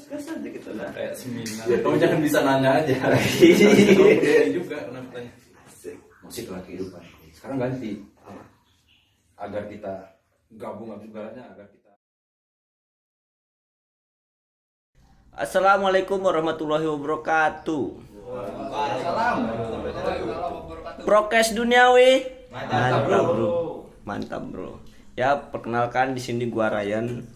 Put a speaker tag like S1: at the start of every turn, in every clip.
S1: Gas aja gitu lah.
S2: Kayak seminar. Ya, kamu jangan bisa nanya aja. Juga kenapa tanya? Musik lah kehidupan. Sekarang ganti. Agar kita gabung segalanya agar kita.
S1: Assalamualaikum warahmatullahi wabarakatuh. Prokes duniawi. Mantap bro. Ya perkenalkan di sini gua Ryan.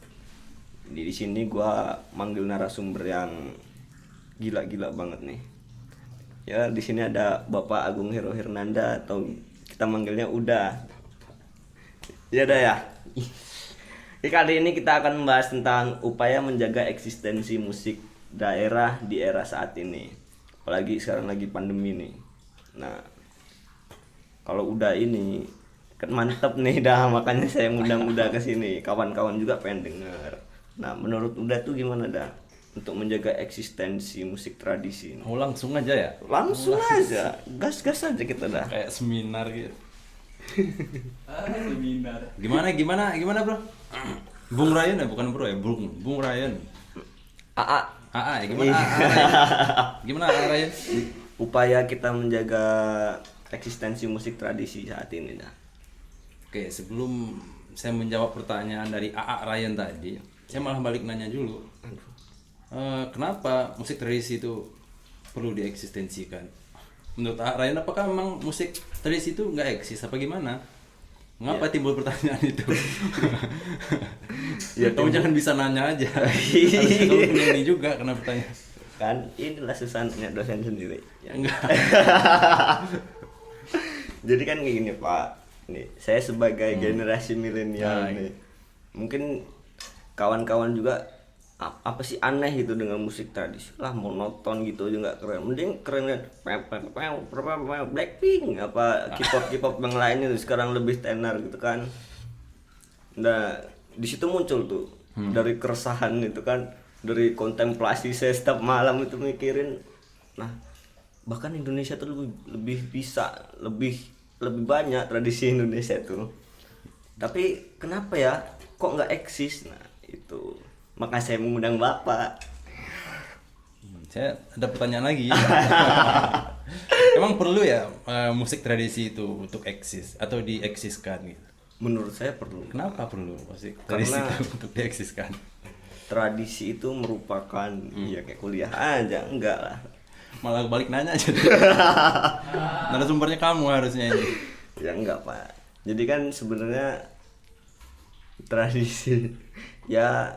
S1: Di sini gua manggil narasumber yang gila-gila banget nih. Ya di sini ada Bapak Agung Hero Hernanda atau kita manggilnya Uda. Ya dah ya. Kali ini kita akan membahas tentang upaya menjaga eksistensi musik daerah di era saat ini. Apalagi sekarang lagi pandemi nih. Nah, kalau Uda ini kan mantep nih dah, makanya saya ngundang Uda ke sini. Kawan-kawan juga pengen denger. Nah, menurut Uda tuh gimana dah untuk menjaga eksistensi musik tradisi ini?
S2: Oh, langsung aja ya?
S1: Langsung aja, gas-gas aja kita dah.
S2: Kayak seminar gitu. Seminar. Gimana bro? Bung Ryan ya, bukan bro ya, Bung Ryan. AA ya, gimana AA? Gimana AA Ryan?
S1: Upaya kita menjaga eksistensi musik tradisi saat ini dah.
S2: Oke, sebelum saya menjawab pertanyaan dari AA Ryan tadi, saya malah balik nanya dulu. Kenapa musik tradisi itu perlu dieksistensikan? Menurut AA Ryan, apakah memang musik tradisi itu nggak eksis apa gimana? Mengapa timbul pertanyaan itu? Ya kamu jangan bisa nanya aja. Harus kamu punya ini juga kenapa tanya?
S1: Kan inilah susahnya dosen sendiri.
S2: Ya enggak.
S1: Jadi kan kayak gini Pak. Nih, saya sebagai generasi milenial nih. Mungkin kawan-kawan juga apa sih aneh gitu dengan musik tradisi lah, monoton gitu aja nggak keren. Mending keren Blackpink apa K-pop yang lainnya tuh sekarang lebih tenar gitu kan. Nah di situ muncul tuh dari keresahan itu kan, dari kontemplasi saya setiap malam itu mikirin, nah bahkan Indonesia tuh lebih bisa lebih banyak tradisi Indonesia tuh, tapi kenapa ya kok nggak eksis? Nah itu maka saya mengundang Bapak.
S2: Saya ada pertanyaan lagi. Emang perlu ya musik tradisi itu untuk eksis atau dieksiskan gitu?
S1: Menurut saya perlu.
S2: Kenapa perlu musik tradisi itu untuk dieksiskan?
S1: Tradisi itu merupakan ya kayak kuliah aja, enggak lah.
S2: Malah balik nanya aja. Narasumbernya kamu harusnya ini.
S1: Ya enggak Pak. Jadi kan sebenarnya tradisi ya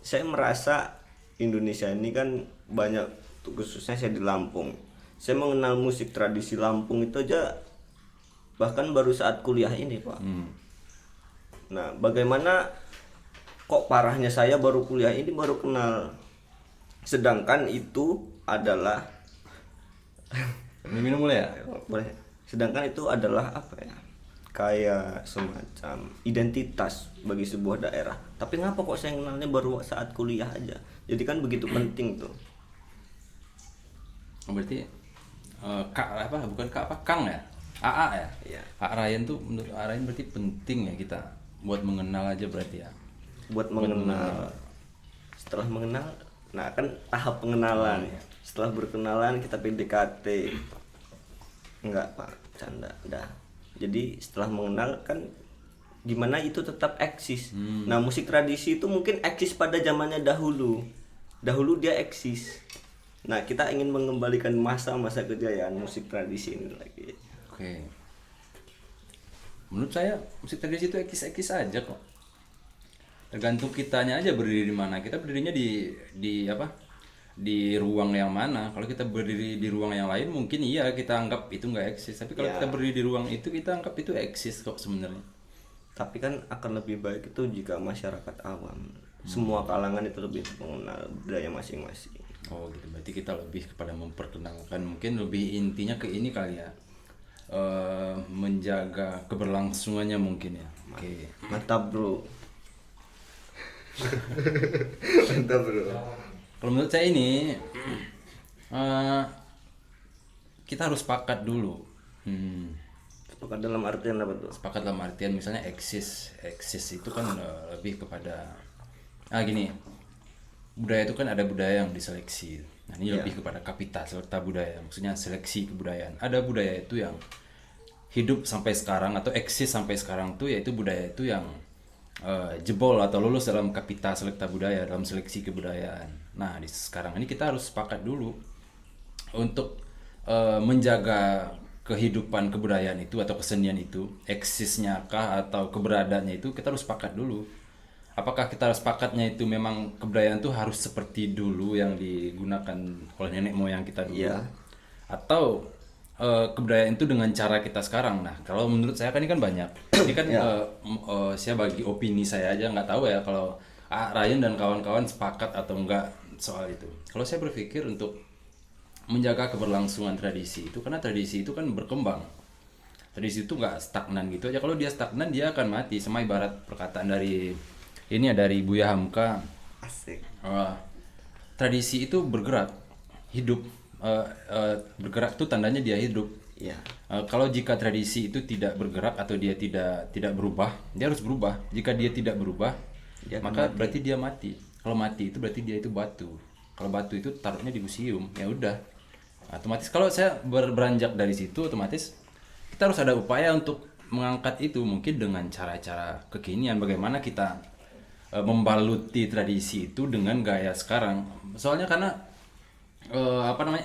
S1: saya merasa Indonesia ini kan banyak, khususnya saya di Lampung. Saya mengenal musik tradisi Lampung itu aja bahkan baru saat kuliah ini Pak. Nah bagaimana kok parahnya saya baru kuliah ini baru kenal. Sedangkan itu adalah
S2: minum mulai ya?
S1: Boleh. Sedangkan itu adalah apa ya? Kayak semacam identitas bagi sebuah daerah. Tapi ngapa kok saya kenalnya baru saat kuliah aja? Jadi kan begitu penting tuh.
S2: Berarti Kang ya? AA ya?
S1: Iya.
S2: AA Ryan tuh menurut AA Ryan berarti penting ya kita buat mengenal aja berarti ya.
S1: Buat mengenal. Setelah mengenal, nah kan tahap pengenalan. Setelah berkenalan kita PDKT. Enggak Pak, canda. Udah. Jadi setelah mengenal kan gimana itu tetap eksis. Nah musik tradisi itu mungkin eksis pada zamannya dahulu. Dahulu dia eksis. Nah kita ingin mengembalikan masa-masa kejayaan musik tradisi ini lagi.
S2: Oke. Menurut saya musik tradisi itu eksis-eksis aja kok. Tergantung kitanya aja berdiri di mana. Kita berdirinya di apa?
S3: di ruang yang mana. Kalau kita berdiri di ruang yang lain mungkin iya kita anggap itu nggak eksis, tapi kalau
S1: Ya.
S3: kita berdiri di ruang itu kita anggap itu eksis kok sebenarnya.
S1: Tapi kan akan lebih baik itu jika masyarakat awam, semua kalangan itu lebih mengenal budaya masing-masing.
S3: Oh gitu, berarti kita lebih kepada memperkenalkan, mungkin lebih intinya ke ini kali ya. Menjaga keberlangsungannya mungkin ya. Oke.
S1: Mantap bro. Mantap bro.
S3: Kalau menurut saya ini kita harus sepakat dulu.
S1: Sepakat dalam artian apa tuh?
S3: Sepakat dalam artian misalnya eksis itu kan lebih kepada gini, budaya itu kan ada budaya yang diseleksi. Nah ini lebih kepada kapita serta budaya, maksudnya seleksi kebudayaan. Ada budaya itu yang hidup sampai sekarang atau eksis sampai sekarang tuh, yaitu budaya itu yang jebol atau lulus dalam kapita selekta budaya, dalam seleksi kebudayaan. Nah di sekarang ini kita harus sepakat dulu untuk menjaga kehidupan kebudayaan itu atau kesenian itu, eksisnya kah atau keberadaannya itu, kita harus sepakat dulu. Apakah kita harus sepakatnya itu memang kebudayaan itu harus seperti dulu yang digunakan oleh nenek moyang kita dulu,
S1: Iya.
S3: atau kebudayaan itu dengan cara kita sekarang. Nah kalau menurut saya kan ini kan banyak, ini kan saya bagi opini saya aja, nggak tahu ya kalau Ryan dan kawan-kawan sepakat atau enggak soal itu. Kalau saya berpikir untuk menjaga keberlangsungan tradisi itu, karena tradisi itu kan berkembang. Tradisi itu nggak stagnan gitu aja. Kalau dia stagnan dia akan mati. Sama ibarat perkataan dari ini ya, dari Buya Hamka.
S1: Asik.
S3: Tradisi itu bergerak, hidup. Bergerak itu tandanya dia hidup.
S1: Iya.
S3: Kalau jika tradisi itu tidak bergerak atau dia tidak berubah, dia harus berubah. Jika dia tidak berubah, maka berarti dia mati. Kalau mati itu berarti dia itu batu. Kalau batu itu taruhnya di museum, ya udah. Otomatis kalau saya beranjak dari situ, otomatis kita harus ada upaya untuk mengangkat itu, mungkin dengan cara-cara kekinian. Bagaimana kita membaluti tradisi itu dengan gaya sekarang. Soalnya karena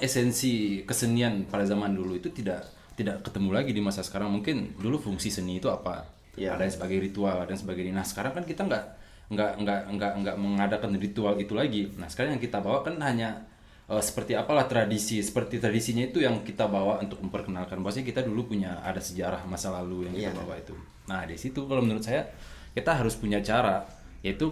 S3: esensi kesenian pada zaman dulu itu tidak ketemu lagi di masa sekarang. Mungkin dulu fungsi seni itu apa?
S1: Ya.
S3: Ada yang sebagai ritual, ada yang sebagai ini. Nah sekarang kan kita nggak mengadakan ritual itu lagi. Nah sekarang yang kita bawa kan hanya seperti apalah tradisi, seperti tradisinya itu yang kita bawa untuk memperkenalkan. Bahwasanya kita dulu punya ada sejarah masa lalu yang kita bawa itu. Nah di situ kalau menurut saya kita harus punya cara, yaitu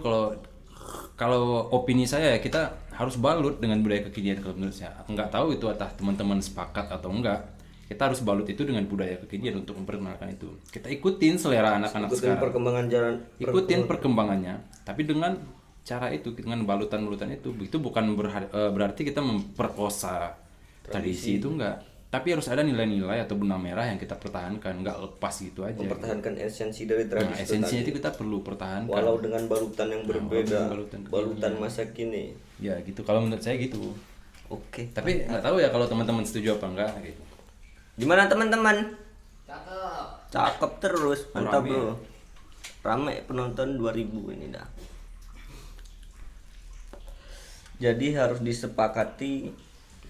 S3: kalau opini saya ya, kita harus balut dengan budaya kekinian. Kalau menurut saya, nggak tahu itu entah teman-teman sepakat atau enggak, kita harus balut itu dengan budaya kekinian untuk memperkenalkan itu. Kita ikutin selera anak-anak
S1: Ikutin
S3: sekarang,
S1: perkembangan jalan.
S3: ikutin perkembangannya, tapi dengan cara itu, dengan balutan-balutan itu bukan berarti kita memperkosa tradisi itu, enggak. Tapi harus ada nilai-nilai atau benang merah yang kita pertahankan, enggak lepas gitu aja.
S1: Mempertahankan esensi dari
S3: Nah,
S1: tradisi
S3: esensinya
S1: tadi.
S3: itu kita perlu pertahankan.
S1: Walau dengan balutan yang berbeda,
S3: balutan
S1: balutan masa kini.
S3: Ya gitu, kalau menurut saya gitu.
S1: Oke.
S3: Tapi nggak tahu ya kalau teman-teman setuju apa enggak gitu.
S1: Gimana teman-teman? Cakep terus, mantap
S3: Rame.
S1: bro. Rame penonton 2000 ini dah. Jadi harus disepakati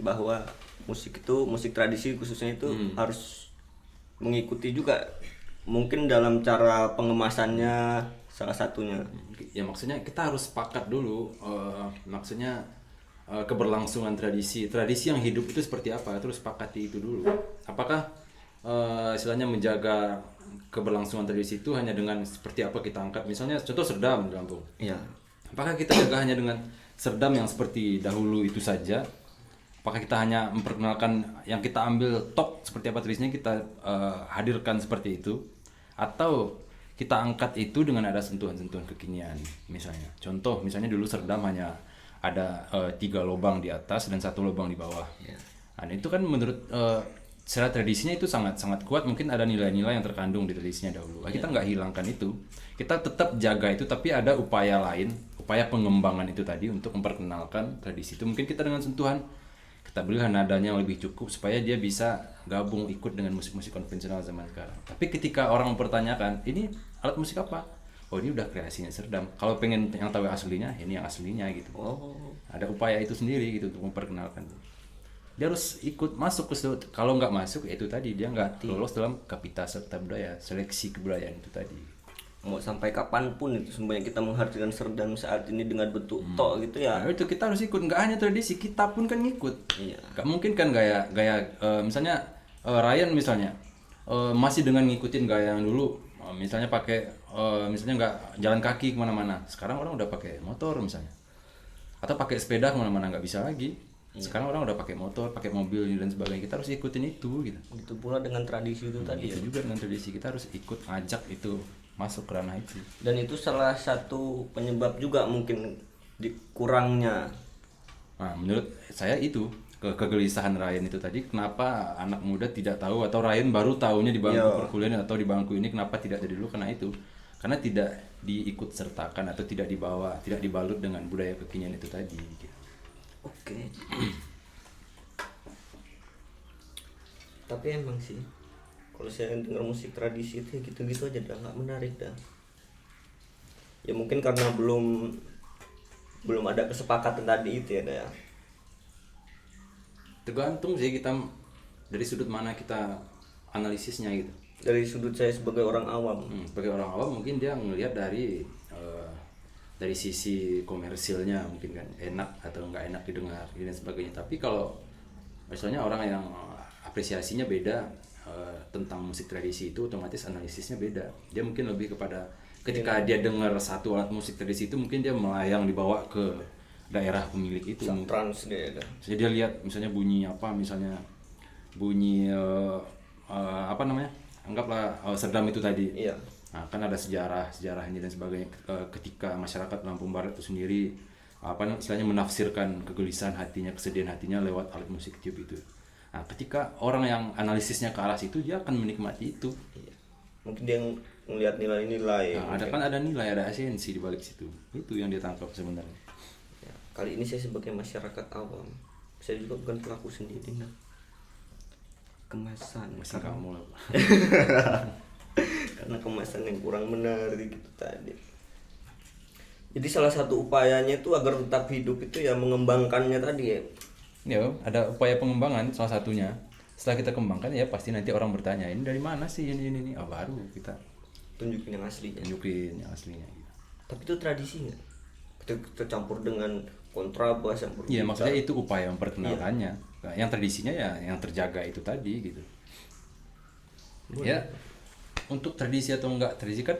S1: bahwa musik tradisi khususnya itu harus mengikuti juga, mungkin dalam cara pengemasannya salah satunya.
S3: Ya maksudnya kita harus sepakat dulu, maksudnya keberlangsungan tradisi yang hidup itu seperti apa, terus sepakati itu dulu. Apakah istilahnya menjaga keberlangsungan tradisi itu hanya dengan seperti apa kita angkat, misalnya contoh serdam di Lampung.
S1: Iya.
S3: Apakah kita jaga hanya dengan serdam yang seperti dahulu itu saja? Apakah kita hanya memperkenalkan yang kita ambil top seperti apa tradisinya kita hadirkan seperti itu? Atau kita angkat itu dengan ada sentuhan-sentuhan kekinian misalnya. Contoh misalnya dulu serdam hanya ada 3 lubang di atas dan 1 lubang di bawah. Nah, itu kan menurut secara tradisinya itu sangat kuat, mungkin ada nilai-nilai yang terkandung di tradisinya dahulu. Kita nggak hilangkan itu, kita tetap jaga itu, tapi ada upaya lain, upaya pengembangan itu tadi untuk memperkenalkan tradisi itu. Mungkin kita dengan sentuhan, kita berikan nadanya yang lebih cukup supaya dia bisa gabung ikut dengan musik-musik konvensional zaman sekarang. Tapi ketika orang mempertanyakan, ini alat musik apa? Oh ini udah kreasinya serdam. Kalau pengen yang tahu aslinya, ini yang aslinya gitu. Ada upaya itu sendiri gitu untuk memperkenalkan. Dia harus ikut masuk ke situ. Kalau nggak masuk, itu tadi dia nggak lolos dalam kapita serta budaya, seleksi kebudayaan itu tadi.
S1: mau sampai kapanpun itu semuanya kita menghargai serdam saat ini dengan bentuk tok gitu ya.
S3: Nah, itu kita harus ikut, nggak hanya tradisi, kita pun kan ngikut.
S1: Iya.
S3: Nggak mungkin kan gaya misalnya Ryan misalnya masih dengan ngikutin gaya yang dulu, misalnya pakai misalnya nggak jalan kaki kemana-mana. Sekarang orang udah pakai motor misalnya, atau pakai sepeda kemana-mana, nggak bisa lagi. Sekarang orang udah pakai motor, pakai mobil dan sebagainya. Kita harus ikutin itu gitu.
S1: Gitu pula dengan tradisi itu tadi ya.
S3: Itu juga dengan tradisi, kita harus ikut ngajak itu masuk ke ranah itu.
S1: Dan itu salah satu penyebab juga mungkin dikurangnya.
S3: Nah, menurut saya itu kegelisahan Ryan itu tadi, kenapa anak muda tidak tahu, atau Ryan baru tahunya di bangku perkuliahan atau di bangku ini, kenapa tidak dari dulu, karena itu. Karena tidak diikut sertakan atau tidak dibawa, tidak dibalut dengan budaya kekinian itu tadi.
S1: Oke. Tapi emang sih kalau saya dengar musik tradisi itu ya gitu-gitu aja dah, nggak menarik dah. Ya mungkin karena belum ada kesepakatan tadi itu ya dah ya.
S3: Tergantung sih kita dari sudut mana kita analisisnya gitu.
S1: Dari sudut saya sebagai orang awam.
S3: Sebagai orang awam mungkin dia ngelihat dari sisi komersilnya mungkin kan enak atau nggak enak didengar dan sebagainya. Tapi kalau misalnya orang yang apresiasinya beda tentang musik tradisi, itu otomatis analisisnya beda. Dia mungkin lebih kepada ketika dia dengar satu alat musik tradisi itu, mungkin dia melayang dibawa ke daerah pemilik itu.
S1: Trans dia dah.
S3: Jadi dia lihat misalnya bunyi apa, misalnya bunyi apa namanya, anggaplah serdam itu tadi.
S1: Iya.
S3: Nah, kan ada sejarahnya dan sebagainya. Ketika masyarakat Lampung Barat itu sendiri istilahnya menafsirkan kegelisahan hatinya, kesedihan hatinya lewat alat musik tiup itu. Nah, ketika orang yang analisisnya ke arah situ, dia akan menikmati itu.
S1: Iya. Mungkin dia ngelihat nilai-nilai.
S3: Nah, ada nilai, ada esensi di balik situ. Itu yang dia tangkap sebenarnya.
S1: Ya, kali ini saya sebagai masyarakat awam, saya juga bukan pelaku sendiri nah. Kemasan.
S3: Masih kamu lah.
S1: Karena kemasan yang kurang menarik gitu tadi. Jadi salah satu upayanya itu agar tetap hidup itu ya mengembangkannya tadi ya.
S3: Ya, ada upaya pengembangan salah satunya. Setelah kita kembangkan ya pasti nanti orang bertanya, ini dari mana sih ini. Oh, baru kita
S1: Tunjukin yang aslinya.
S3: tunjukin yang aslinya gitu.
S1: Tapi itu tradisi nggak? Kita campur dengan kontrabas yang
S3: Iya, maksudnya itu upaya memperkenalkannya. Nah, yang tradisinya ya yang terjaga itu tadi gitu. Ya, untuk tradisi atau enggak tradisi kan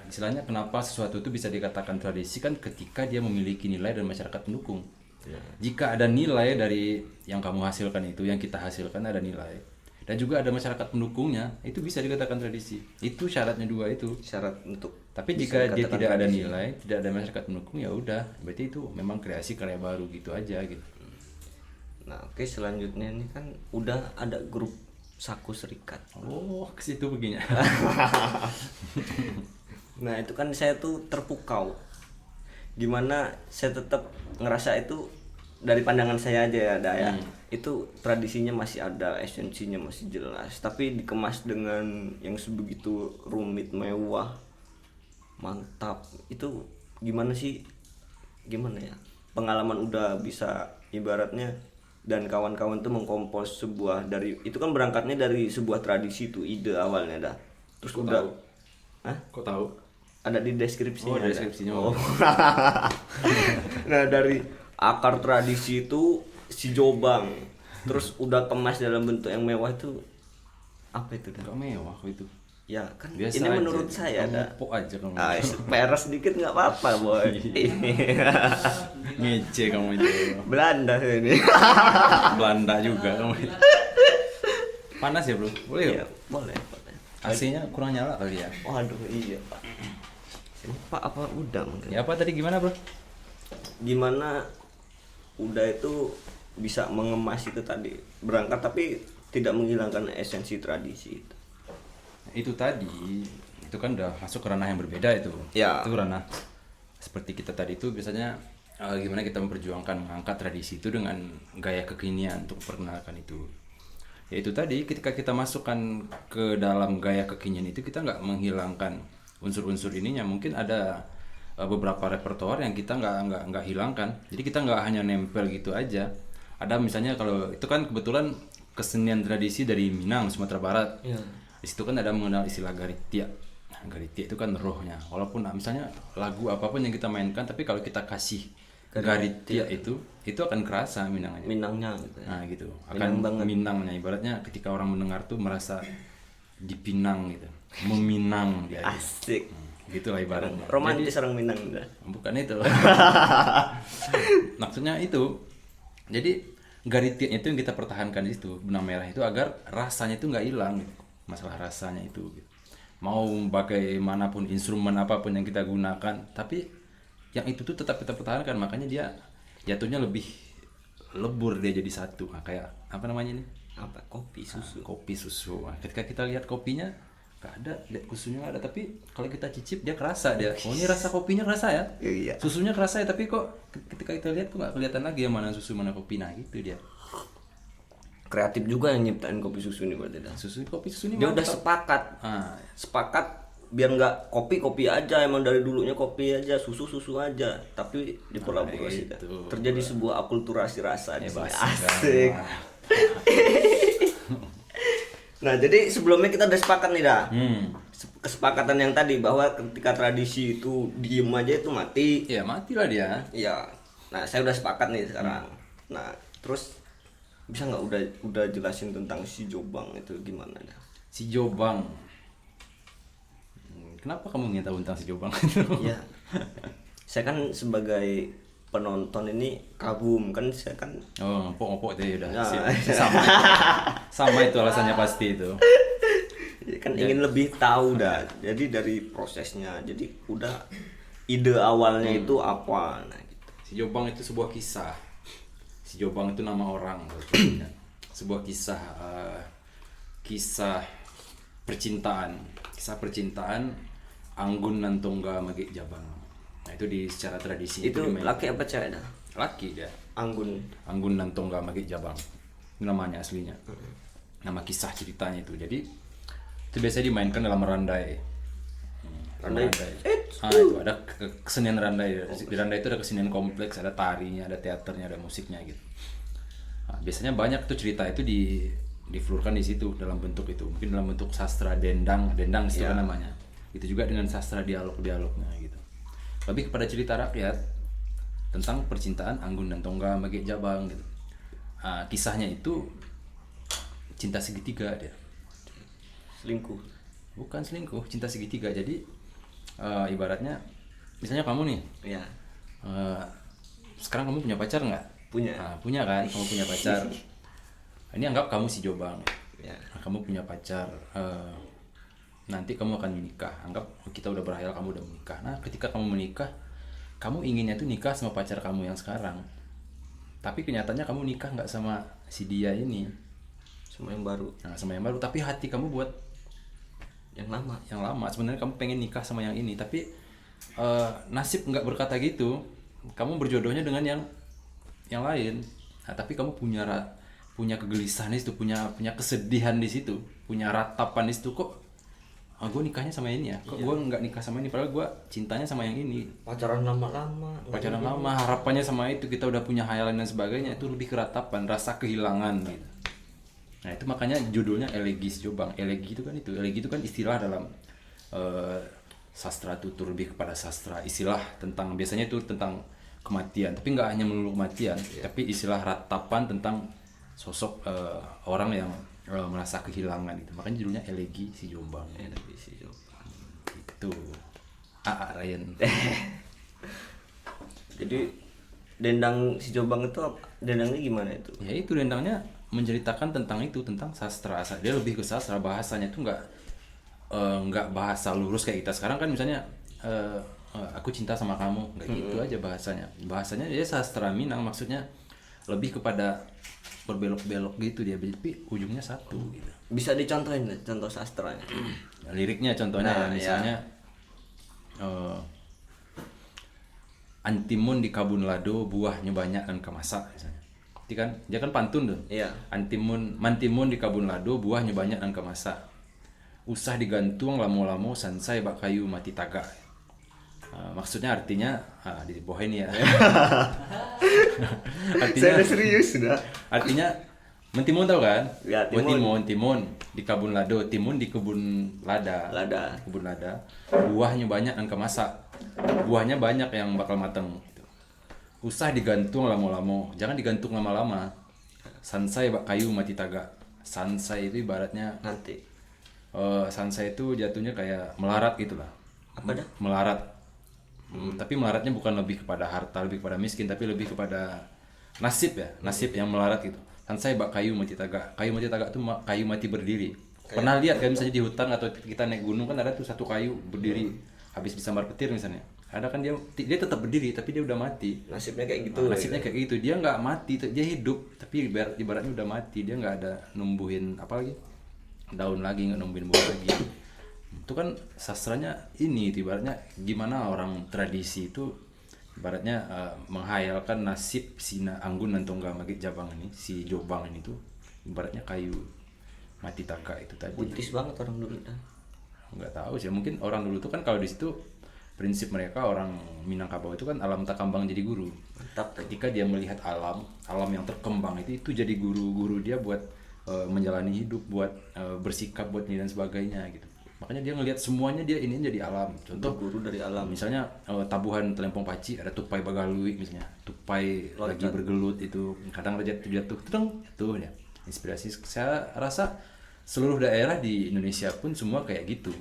S3: istilahnya kenapa sesuatu itu bisa dikatakan tradisi kan ketika dia memiliki nilai dan masyarakat mendukung. Ya. Jika ada nilai dari yang kamu hasilkan itu, yang kita hasilkan ada nilai, dan juga ada masyarakat pendukungnya, itu bisa dikatakan tradisi. Itu syaratnya dua itu.
S1: Syarat untuk.
S3: Tapi jika dia tidak ada nilai, tidak ada masyarakat pendukung, ya udah, berarti itu memang kreasi karya baru gitu aja gitu.
S1: Nah, oke, selanjutnya ini kan udah ada grup Saku Serikat.
S3: Oh, ke situ begini.
S1: Nah, itu kan saya tuh terpukau. Gimana saya tetap ngerasa itu dari pandangan saya aja ya, Daya. Itu tradisinya masih ada, esensinya masih jelas, tapi dikemas dengan yang sebegitu rumit, mewah, mantap. Itu gimana sih? Gimana ya? Pengalaman udah bisa ibaratnya dan kawan-kawan tuh mengkompos sebuah dari itu kan berangkatnya dari sebuah tradisi tuh, ide awalnya dah. Terus
S3: Kok
S1: udah
S3: tahu?
S1: Hah?
S3: Kok tahu?
S1: Ada di deskripsinya.
S3: Oh, deskripsinya.
S1: Oh. Nah, dari akar tradisi itu si Jobang, terus udah kemas dalam bentuk yang mewah itu apa itu dah?
S3: Gak mewah kok itu.
S1: Ya kan
S3: Biasa
S1: ini
S3: aja.
S1: menurut saya
S3: Kamu
S1: dah.
S3: pok aja kamu.
S1: Peres sedikit nggak apa-apa boy.
S3: Ngece kamu itu.
S1: Belanda ini.
S3: Belanda juga kamu. Panas ya bro? Boleh
S1: Iya,
S3: ya?
S1: boleh.
S3: AC-nya kurang nyala kali ya?
S1: Waduh, iya Pak. Ini Pak apa udah mungkin?
S3: Ya apa tadi gimana bro?
S1: Gimana udah itu bisa mengemas itu tadi berangkat tapi tidak menghilangkan esensi tradisi itu.
S3: Itu tadi itu kan udah masuk ke ranah yang berbeda itu.
S1: Ya.
S3: Itu ranah seperti kita tadi itu biasanya gimana kita memperjuangkan mengangkat tradisi itu dengan gaya kekinian untuk memperkenalkan itu. Ya itu tadi ketika kita masukkan ke dalam gaya kekinian itu kita nggak menghilangkan unsur-unsur ininya, mungkin ada beberapa repertoar yang kita nggak hilangkan. Jadi kita nggak hanya nempel gitu aja. Ada misalnya kalau itu kan kebetulan kesenian tradisi dari Minang, Sumatera Barat.
S1: Iya.
S3: Di situ kan ada mengenal istilah garitia. Garitia itu kan rohnya. Walaupun misalnya lagu apapun yang kita mainkan, tapi kalau kita kasih Garitia itu akan kerasa Minangnya.
S1: Minangnya gitu ya.
S3: Nah gitu,
S1: Minang
S3: akan
S1: banget.
S3: Minangnya. Ibaratnya ketika orang mendengar tuh merasa dipinang gitu, meminang dia.
S1: Asik.
S3: Gitulah ibaratnya.
S1: Romantis orang Minang udah.
S3: Bukan itu. Maksudnya itu. Jadi Garitia itu yang kita pertahankan di situ, benang merah itu, agar rasanya itu nggak hilang gitu. Masalah rasanya itu gitu. Mau bagaimanapun instrumen apapun yang kita gunakan, tapi yang itu tuh tetap kita pertahankan, makanya dia jatuhnya lebih lebur, dia jadi satu. Nah, kayak apa namanya ini?
S1: Apa? Kopi susu.
S3: Kopi susu. Nah, ketika kita lihat kopinya nggak ada, lihat susunya nggak ada, tapi kalau kita cicip dia kerasa dia. Oh ini rasa kopinya kerasa ya.
S1: Iya.
S3: Susunya kerasa ya, tapi kok ketika kita lihat kok nggak kelihatan lagi yang mana susu mana kopi. Nah gitu dia.
S1: Kreatif juga yang nyiptain kopi susu ini berarti dah.
S3: Kopi susu ini
S1: Dia udah
S3: mantap.
S1: sepakat.
S3: Ah,
S1: Sepakat biar nggak kopi aja, emang dari dulunya kopi aja, susu aja, tapi dikolaborasikan.
S3: itu.
S1: Terjadi sebuah akulturasi rasa di sini.
S3: basi
S1: Asik.
S3: kan.
S1: Nah, jadi sebelumnya kita udah sepakat nih dah.
S3: Hmm.
S1: Kesepakatan yang tadi bahwa ketika tradisi itu diem aja itu mati.
S3: Ya matilah dia.
S1: Iya. Nah, saya udah sepakat nih sekarang. Nah, terus bisa nggak udah jelasin tentang si Jobang itu gimana dah?
S3: Si Jobang. Kenapa kamu ingin tahu tentang si Jobang?
S1: Iya. Saya kan sebagai penonton ini kagum kan, saya kan
S3: Oh, ngopok-ngopok deh udah.
S1: Nah.
S3: Sama. Sama itu alasannya pasti itu.
S1: kan ingin lebih tahu dah. Jadi dari prosesnya. Jadi udah ide awalnya itu apa? Nah, gitu.
S3: Si Jobang itu sebuah kisah. Si Jobang itu nama orang. Sebuah kisah kisah percintaan. Kisah percintaan Anggun Nantongga Magik Jabang. Nah, itu secara tradisi
S1: Itu
S3: dimainkan.
S1: laki apa cewek dah?
S3: Laki dia.
S1: Anggun.
S3: Anggun Nantongga Magik Jabang. Itu namanya aslinya. Nama kisah ceritanya itu. Jadi itu biasanya dimainkan dalam randai.
S1: Randai.
S3: Itu ada kesenian randai. Di randai itu ada kesenian kompleks, ada tarinya, ada teaternya, ada musiknya gitu. Nah, biasanya banyak tuh cerita itu diflurkan di situ dalam bentuk itu. Mungkin dalam bentuk sastra dendang itu kan namanya. Itu juga dengan sastra dialognya gitu. Lebih kepada cerita rakyat tentang percintaan Anggun dan Tongga Magik Jabang gitu. Kisahnya itu cinta segitiga dia.
S1: Selingkuh.
S3: Bukan selingkuh, cinta segitiga. Jadi ibaratnya misalnya kamu nih,
S1: Iya.
S3: sekarang kamu punya pacar nggak?
S1: Punya.
S3: Punya kan, kamu punya pacar. Ini anggap kamu si Jobang.
S1: Ya.
S3: Nah, kamu punya pacar, nanti kamu akan menikah. Anggap kita udah berhayal kamu udah menikah. Nah, ketika kamu menikah, kamu inginnya tuh nikah sama pacar kamu yang sekarang. Tapi kenyataannya kamu nikah nggak sama si dia ini,
S1: Sama yang baru,
S3: nah, sama yang baru. Tapi hati kamu buat
S1: yang lama.
S3: yang lama. Sebenarnya kamu pengen nikah sama yang ini, tapi nasib nggak berkata gitu. Kamu berjodohnya dengan yang lain. Nah, tapi kamu punya kegelisahan di situ, punya kesedihan di situ, punya ratapan di situ. Kok gue nikahnya sama ini ya? Kok gue nggak nikah sama ini? Padahal gue cintanya sama yang ini.
S1: Pacaran lama-lama.
S3: Pacaran lama, harapannya sama itu, kita udah punya hayalan dan sebagainya. Itu lebih keratapan, rasa kehilangan gitu. Nah itu makanya judulnya Elegi si Jobang. Elegi itu kan istilah dalam sastra tutur, lebih kepada sastra, istilah tentang, biasanya itu tentang kematian, tapi nggak hanya melulu kematian, tapi istilah ratapan tentang sosok orang yang merasa kehilangan gitu. Makanya judulnya Elegi si Jombang.
S1: Elegi si Jobang.
S3: Itu Ryan.
S1: Jadi dendang si Jobang itu dendangnya gimana itu?
S3: Ya itu dendangnya menceritakan tentang itu, tentang sastra. Dia lebih ke sastra, bahasanya tuh nggak bahasa lurus kayak kita sekarang kan, misalnya aku cinta sama kamu, nggak gitu aja bahasanya dia sastra Minang, maksudnya lebih kepada berbelok-belok gitu dia, tapi ujungnya satu gitu.
S1: Bisa dicontohin deh, contoh sastranya.
S3: Liriknya contohnya misalnya Antimun di kabun lado, buahnya banyak dan kemasak misalnya. Dia kan pantun tuh.
S1: Iya.
S3: Mantimun di kabun lado, buahnya banyak dan kemasak. Usah digantung lamo-lamo, sansai bak kayu mati taga. Maksudnya artinya di bawah ini ya.
S1: Saya udah serius sudah.
S3: Artinya Mentimun tahu kan?
S1: Ya,
S3: Oh,
S1: timun.
S3: timun di kebun lado, timun di kebun lada.
S1: Lada.
S3: Kebun lada. Buahnya banyak dan kemasak. Buahnya banyak yang bakal mateng gitu. Usah digantung lama-lama. Jangan digantung lama-lama. Sansai bak kayu mati tagak. Sansai itu ibaratnya
S1: Nanti.
S3: sansai itu jatuhnya kayak melarat gitu lah.
S1: Apa dah?
S3: Melarat. Tapi melaratnya bukan lebih kepada harta, lebih kepada miskin, tapi lebih kepada nasib ya, nasib yang melarat gitu. Sansai bak kayu mati tagak. Kayu mati tagak itu kayu mati berdiri. Pernah lihat kan misalnya di hutan atau kita naik gunung kan ada tuh satu kayu berdiri habis disambar petir misalnya. Ada kan dia tetap berdiri tapi dia udah mati.
S1: Nasibnya kayak gitu.
S3: Nasibnya kayak gitu, dia nggak mati, dia hidup tapi ibaratnya udah mati, dia nggak ada numbuhin apa lagi daun lagi, nggak numbuhin buah lagi. Itu kan sastranya ini itu ibaratnya gimana orang tradisi itu ibaratnya menghayalkan nasib si Anggun dan Tongga Magik Jabang ini, si Jobang ini tuh ibaratnya kayu mati tagak itu tadi.
S1: Buddhis banget orang dulu dah.
S3: Nggak tahu sih, mungkin orang dulu tuh kan kalau di situ prinsip mereka orang Minangkabau itu kan alam tak kembang jadi guru.
S1: Mantap tuh.
S3: Ketika dia melihat alam yang terkembang itu jadi guru dia buat menjalani hidup, buat bersikap, buat ini dan sebagainya gitu. Makanya dia ngelihat semuanya dia ini jadi alam. Contoh
S1: Guru dari alam.
S3: misalnya tabuhan Telempong Paci ada tupai bagalui misalnya, tupai lagi bergelut itu kadang jatuh tuh ya. Inspirasi saya rasa seluruh daerah di Indonesia pun semua kayak gitu.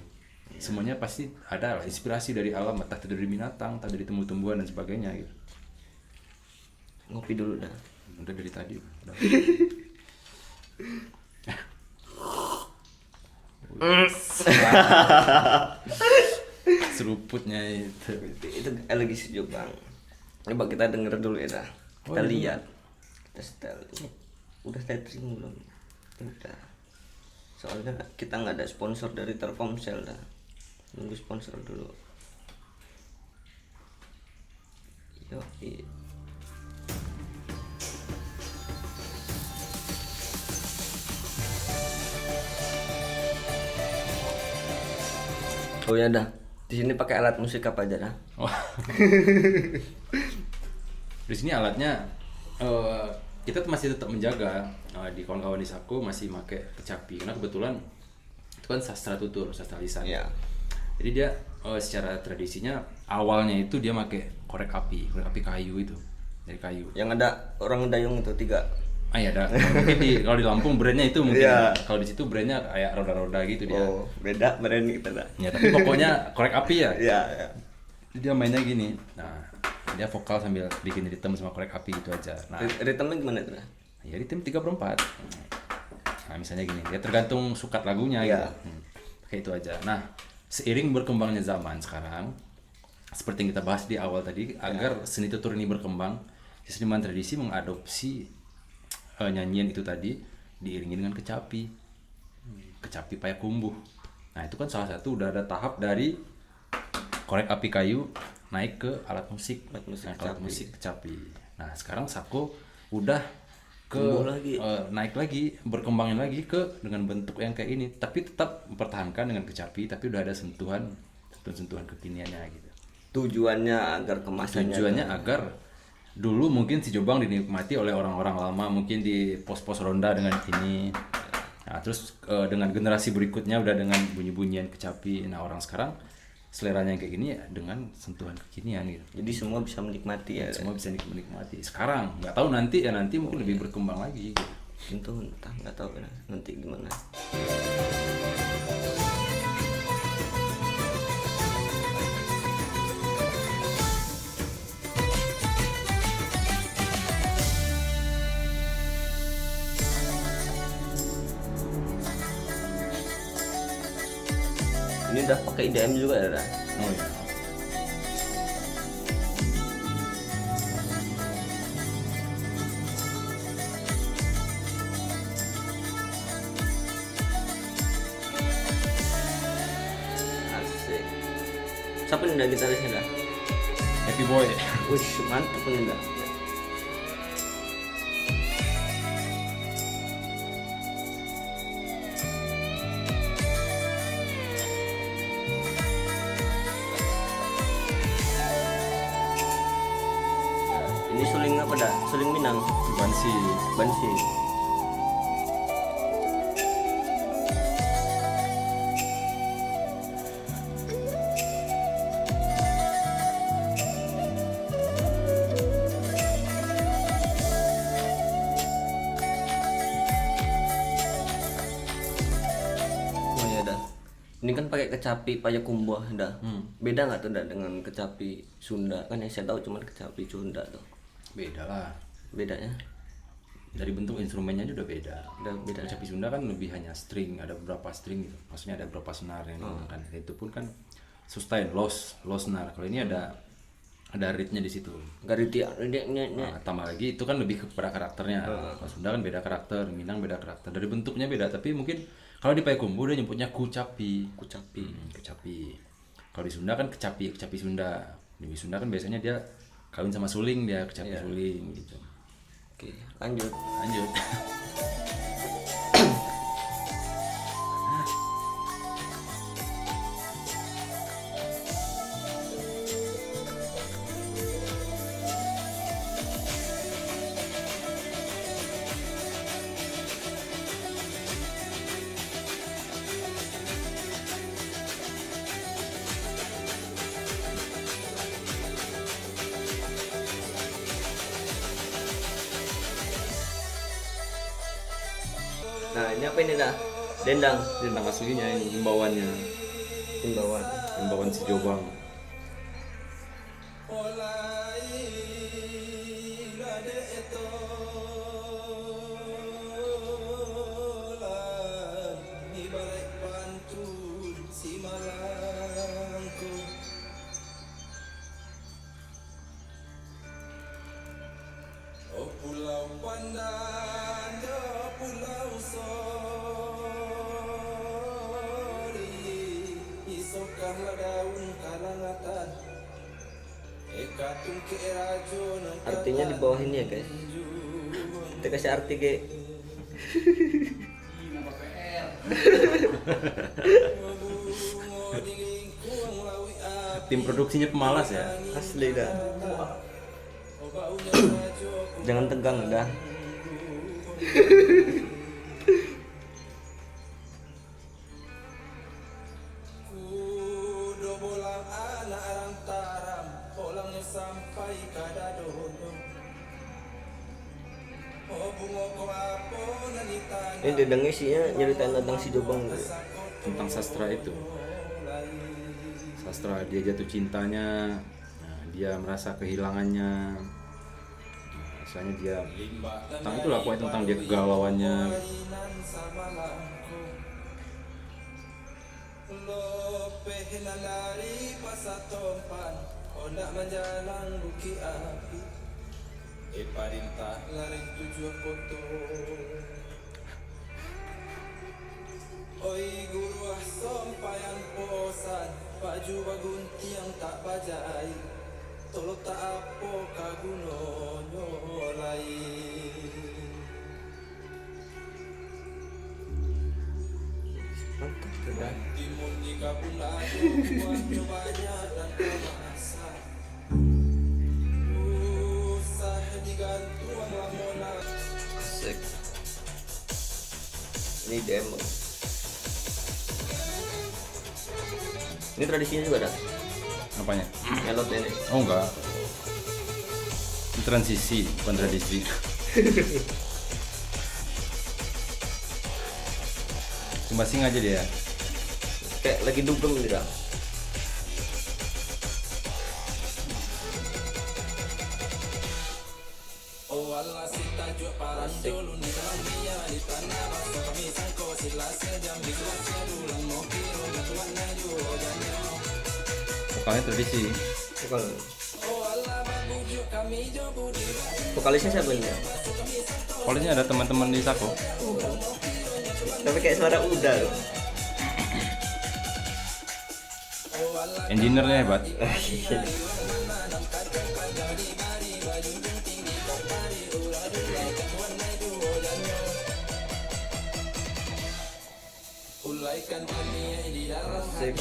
S3: Semuanya pasti ada lah inspirasi dari alam, entah itu dari binatang, entah dari tumbuh-tumbuhan dan sebagainya gitu.
S1: Ngopi dulu dah.
S3: Udah dari tadi. Udah. Seruputnya itu.
S1: Itu lagi sejuk bang. Coba kita denger dulu ya dah. Kita lihat. Kita setel. Udah tethering belum? Udah. Soalnya kita nggak ada sponsor dari Telkomsel dah. Nunggu sponsor dulu. Yoi. Oh ya dah. Di sini pakai alat musik apa aja dah?
S3: Oh. Di sini alatnya kita tuh masih tetap menjaga di kawan-kawan di Saku masih pakai kecapi karena kebetulan itu kan sastra tutur, sastra lisan.
S1: Ya.
S3: Jadi dia secara tradisinya awalnya itu dia pakai korek api kayu itu dari kayu.
S1: Yang ada orang dayung itu 3.
S3: Ah ya ada. Mungkin kalau di Lampung brandnya itu mungkin.
S1: Iya.
S3: Kalau di situ brandnya kayak roda-roda gitu dia.
S1: Oh, beda brand kita dah.
S3: Ya tapi pokoknya korek api ya.
S1: Iya, ya.
S3: Dia mainnya gini. Nah, dia vokal sambil bikin ritme sama korek api gitu aja. Nah,
S1: Ritmenya gimana tuh?
S3: ya ritme 3/4. Nah, misalnya gini, dia tergantung sukat lagunya
S1: Iya.
S3: gitu. Kayak itu aja. Nah, seiring berkembangnya zaman sekarang, seperti yang kita bahas di awal tadi, agar seni tutur ini berkembang, seniman tradisi mengadopsi nyanyian itu tadi diiringi dengan kecapi payakumbuh. Nah itu kan salah satu udah ada tahap dari korek api kayu naik ke alat musik, alat musik kecapi. Nah sekarang Sako udah ke naik lagi, berkembangin lagi ke dengan bentuk yang kayak ini, tapi tetap mempertahankan dengan kecapi, tapi udah ada sentuhan kekiniannya gitu.
S1: Tujuannya agar kemasannya
S3: Tujuannya agar dulu mungkin si Jobang dinikmati oleh orang-orang lama mungkin di pos-pos ronda dengan ini. Nah, terus dengan generasi berikutnya udah dengan bunyi-bunyian kecapi. Nah, orang sekarang seleranya yang kayak gini ya dengan sentuhan kekinian gitu.
S1: jadi semua bisa menikmati ya.
S3: Semua bisa menikmati. Sekarang nggak tahu nanti mungkin lebih berkembang lagi gitu.
S1: Itu entah nggak tahu ya, nanti gimana. Ini udah pakai IDM juga ya dah?
S3: Oh iya.
S1: Asik. Siapa nih dah gitarisnya dah?
S3: Happy Boy.
S1: Wih, mantap nih dah. Ini suling apa dah? Suling Minang,
S3: Bansi.
S1: Bansi. Ini kan pakai kecapi Payakumbuh dah. Beda nggak tuh dah dengan kecapi Sunda? Kan yang saya tahu cuma kecapi Sunda tuh.
S3: Beda lah.
S1: Bedanya?
S3: Dari bentuk instrumennya juga udah beda.
S1: Udah beda.
S3: Kecapi Sunda kan lebih hanya string, ada beberapa string gitu. Maksudnya ada beberapa senar yang digunakan. Itu pun kan sustain, low senar. Kalau ini ada reednya di situ.
S1: Gariti
S3: Nah, tambah lagi itu kan lebih kepada karakternya. Kalau Sunda kan beda karakter, Minang beda karakter. Dari bentuknya beda, tapi mungkin kalau di Payakumbuh dia nyebutnya kucapi. Kecapi. Kalau di Sunda kan kecapi Sunda. Di Sunda kan biasanya dia kawin sama suling, dia kecapi suling gitu.
S1: Oke, lanjut. Nah, ini apa ini dah? Dendang.
S3: Dendang aslinya ini himbauannya. Himbauan si Jobang.
S4: Pulau Pandan, Pulau Sori, isokahlah daun kalangatan. Ekatung ke rajon.
S1: Artinya di bawah ini ya guys. Kita kasih arti ke.
S3: Tim produksinya pemalas ya.
S1: Asli dah. Jangan tegang dah.
S4: Kudo bolang anak arang taram, bolangnya sampai kadadono. Oh bungo ko apo nanitan.
S1: Ini dendang isinya nyeritain tentang si Jobang tuh.
S3: Tentang sastra itu. Sastra dia jatuh cintanya, nah, dia merasa kehilangannya. Misalnya dia tentang itulah pokoknya tentang dia kegalauannya.
S4: Lopeh nalari pasatompan, ondak menjalang buki api. Parintah lari tujuh foto. Oi guru sompayan posan, baju bagunti yang tak bajai. Tolong tak apa kaguno nyolai.
S1: Mantap tuh dah.
S4: Timun di kabun lado, buahnya banyak dan kemasan. Usah digantung lamonan.
S1: Asik. Ini demo. Ini tradisinya juga dah.
S3: Apanya?
S1: Melot ini.
S3: Oh enggak. Ini transisi, bukan tradisi. Sing aja dia.
S1: Kayak lagi dugem gitu dah.
S4: Oh Allah si tajuk parandul unitran dia di tanah basah kami sangko silase jam di kelasnya dulang mau kiro gatuan naju ojanyo.
S3: Vokalnya tradisi.
S1: Vokal.
S4: Oh Allah babujuk kami jo budi.
S1: Vokalisnya siapa ini?
S3: Vokalnya ada teman-teman di Sako.
S1: Tapi kayak suara uda loh.
S3: Engineer-nya hebat.
S4: Ulaikan dunia di dalam
S1: Asik.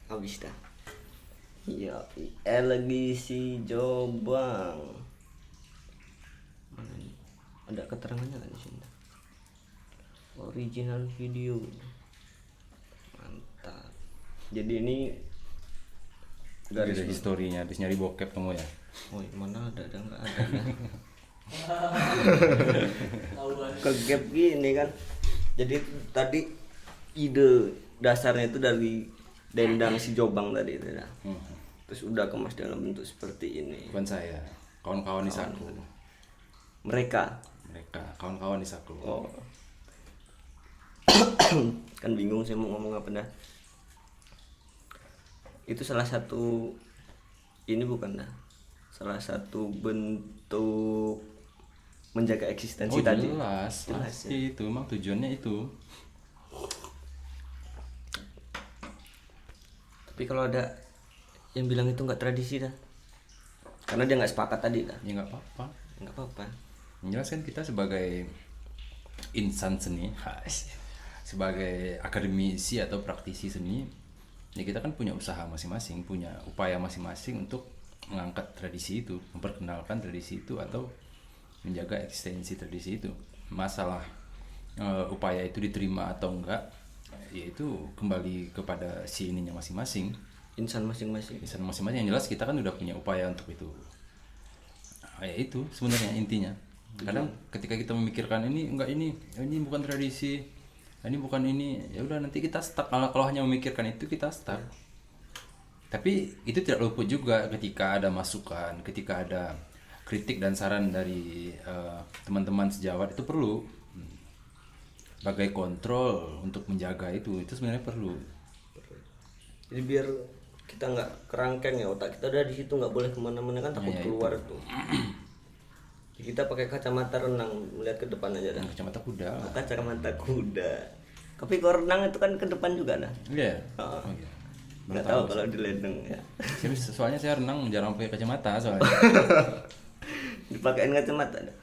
S1: habis dah. Iya, lagi si Jombang. Mana nih? Ada keterangannya kan di sini? Original video. Mantap. Jadi ini
S3: Garis
S1: garis
S3: historinya, habis nyari bokep kamu ya.
S1: oh mana ada nggak ada kegap gini kan. Jadi tadi ide dasarnya itu dari dendang si Jombang tadi itu dah. Terus udah kemas dalam bentuk seperti ini.
S3: Bukan saya, kawan-kawan di Saku.
S1: Mereka
S3: Kawan-kawan di Saku.
S1: oh kan bingung saya mau ngomong apa dah. Itu salah satu ini bukan dah, salah satu bentuk menjaga eksistensi
S3: Oh
S1: tadi.
S3: jelas,
S1: Jelas,
S3: pasti itu emang tujuannya itu.
S1: Tapi kalau ada yang bilang itu nggak tradisi dah, karena dia nggak sepakat tadi dah.
S3: Ya nggak apa-apa.
S1: Nggak apa-apa.
S3: Yang jelas kan kita sebagai insan seni, sebagai akademisi atau praktisi seni, ya kita kan punya usaha masing-masing, punya upaya masing-masing untuk mengangkat tradisi itu, memperkenalkan tradisi itu atau menjaga eksistensi tradisi itu. Masalah upaya itu diterima atau enggak, yaitu kembali kepada si ininya masing-masing,
S1: Insan masing-masing.
S3: insan masing-masing. Yang jelas kita kan udah punya upaya untuk itu. Ya itu sebenarnya intinya. Kadang ketika kita memikirkan ini enggak, ini bukan tradisi, ini bukan ini, ya udah nanti kita stuck. Kalau hanya memikirkan itu kita stuck. Tapi itu tidak luput juga ketika ada masukan, ketika ada kritik dan saran dari teman-teman sejawat, itu perlu. Sebagai kontrol untuk menjaga itu sebenarnya perlu.
S1: Jadi biar kita nggak kerangkeng ya, otak kita udah di situ, nggak boleh kemana-mana kan, takut
S3: Ya,
S1: keluar tuh. Jadi kita pakai kacamata renang melihat ke depan aja dah.
S3: Kacamata kuda.
S1: Kacamata kuda. Tapi kalau renang itu kan ke depan juga dah.
S3: Iya.
S1: Oh.
S3: Oh, iya.
S1: Nggak tahu kalau di ledeng ya.
S3: Soalnya saya renang jarang pakai kacamata soalnya.
S1: Dipakein kacamata dah.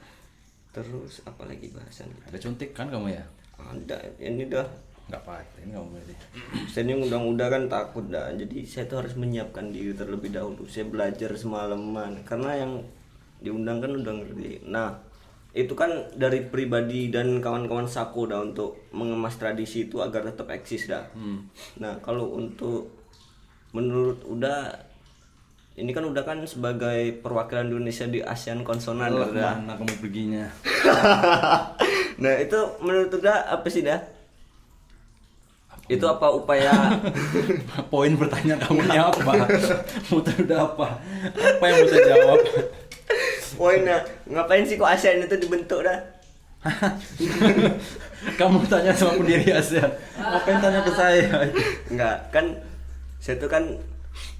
S1: Terus apa lagi bahasan?
S3: Ada contek kan kamu ya?
S1: Ada, ini dah.
S3: Nggak apa-apa, ini kamu berarti.
S1: Saya ini undang-undang kan takut dah. Jadi saya tuh harus menyiapkan diri terlebih dahulu. Saya belajar semalaman karena yang diundang kan udah ngerti. Nah, itu kan dari pribadi dan kawan-kawan Saku dah untuk mengemas tradisi itu agar tetap eksis dah. Nah, kalau untuk menurut Uda, ini kan udah kan sebagai perwakilan Indonesia di ASEAN konsonan
S3: Alah,
S1: dah.
S3: mana kamu perginya?
S1: Nah, itu menurut Uda apa sih dah? Itu apa upaya
S3: Poin pertanyaan kamu apa? Mau tahu udah apa? Apa yang mau saya jawab?
S1: poinnya ngapain sih kok ASEAN itu dibentuk dah?
S3: Kamu tanya sama pendiri ASEAN. Ngapain tanya ke saya?
S1: Enggak, kan saya tuh kan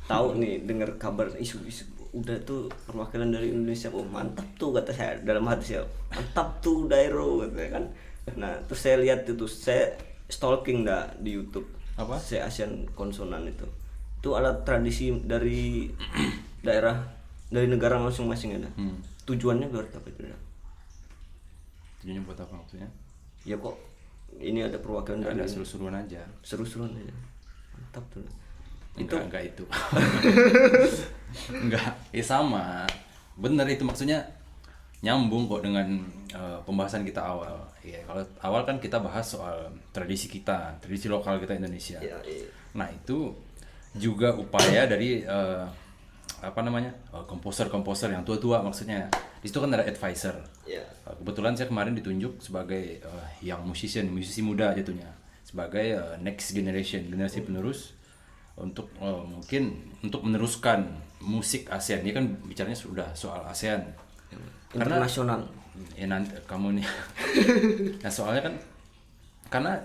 S1: tahu nih dengar kabar isu-isu udah tuh perwakilan dari Indonesia. Oh, mantap tuh kata saya dalam hati saya. Mantap tuh Dairo katanya kan. Nah, terus saya lihat itu, saya stalking dah di YouTube.
S3: Apa?
S1: Saya ASEAN konsonan itu. Itu alat tradisi dari daerah, dari negara masing-masing ada. Tujuannya biar apa itu dah?
S3: Tujuannya buat apa maksudnya?
S1: Ya kok ini ada perwakilan
S3: Nggak
S1: dari
S3: ada seru-seruan aja.
S1: seru-seruan aja. Mantap tuh.
S3: Enggak itu. Enggak, sama. Bener itu maksudnya nyambung kok dengan pembahasan kita awal. Ya, kalau awal kan kita bahas soal tradisi kita, tradisi lokal kita Indonesia.
S1: Ya, iya.
S3: Nah, itu juga upaya dari komposer-komposer yang tua-tua maksudnya. Di situ kan ada advisor.
S1: Ya.
S3: Kebetulan saya kemarin ditunjuk sebagai young musician, musisi muda jatuhnya, sebagai next generation, generasi penerus untuk mungkin untuk meneruskan musik ASEAN. Ini kan bicaranya sudah soal ASEAN.
S1: Internasional.
S3: Ya nanti kamu nih. Nah, soalnya kan karena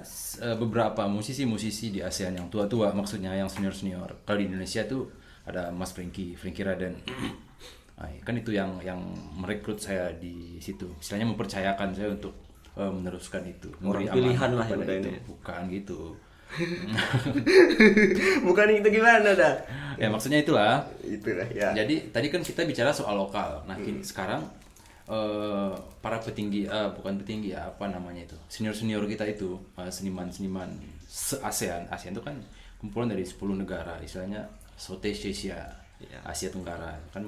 S3: beberapa musisi-musisi di ASEAN yang tua-tua, maksudnya yang senior-senior. Kalau di Indonesia tuh ada Mas Frankie Raden. Nah, kan itu yang merekrut saya di situ. Istilahnya mempercayakan saya untuk meneruskan itu.
S1: Orang
S3: Memberi
S1: pilihan
S3: amanah
S1: lah
S3: kepada
S1: ya,
S3: itu.
S1: ini.
S3: Bukan gitu.
S1: Bukan itu gimana dah?
S3: Ya maksudnya itulah.
S1: Itulah ya.
S3: Jadi tadi kan kita bicara soal lokal. Nah, sekarang para petinggi, bukan petinggi ya, apa namanya itu, senior kita itu, seniman-seniman se-ASEAN. ASEAN itu kan kumpulan dari 10 negara, istilahnya Southeast Asia,
S1: Iya.
S3: Asia Tenggara kan,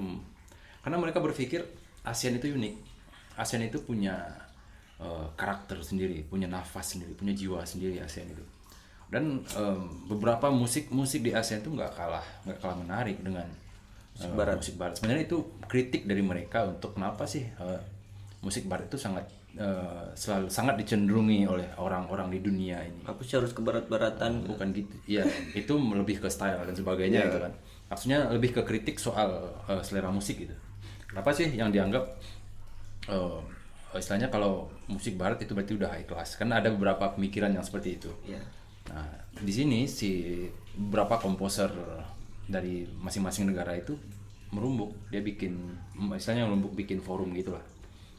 S3: karena mereka berpikir ASEAN itu unik, ASEAN itu punya karakter sendiri, punya nafas sendiri, punya jiwa sendiri ASEAN itu. Dan beberapa musik di ASEAN itu nggak kalah menarik dengan musik barat. Sebenarnya itu kritik dari mereka untuk kenapa sih musik barat itu selalu sangat dicenderungi oleh orang-orang di dunia ini.
S1: Apa sih harus ke barat-baratan?
S3: Bukan gitu ya, itu lebih ke style dan sebagainya gitu kan. Maksudnya lebih ke kritik soal selera musik gitu. Kenapa sih yang dianggap istilahnya kalau musik barat itu berarti udah high class, kan ada beberapa pemikiran yang seperti itu.
S1: Iya.
S3: Nah, di sini beberapa komposer dari masing-masing negara itu merumbuk, dia bikin forum gitulah.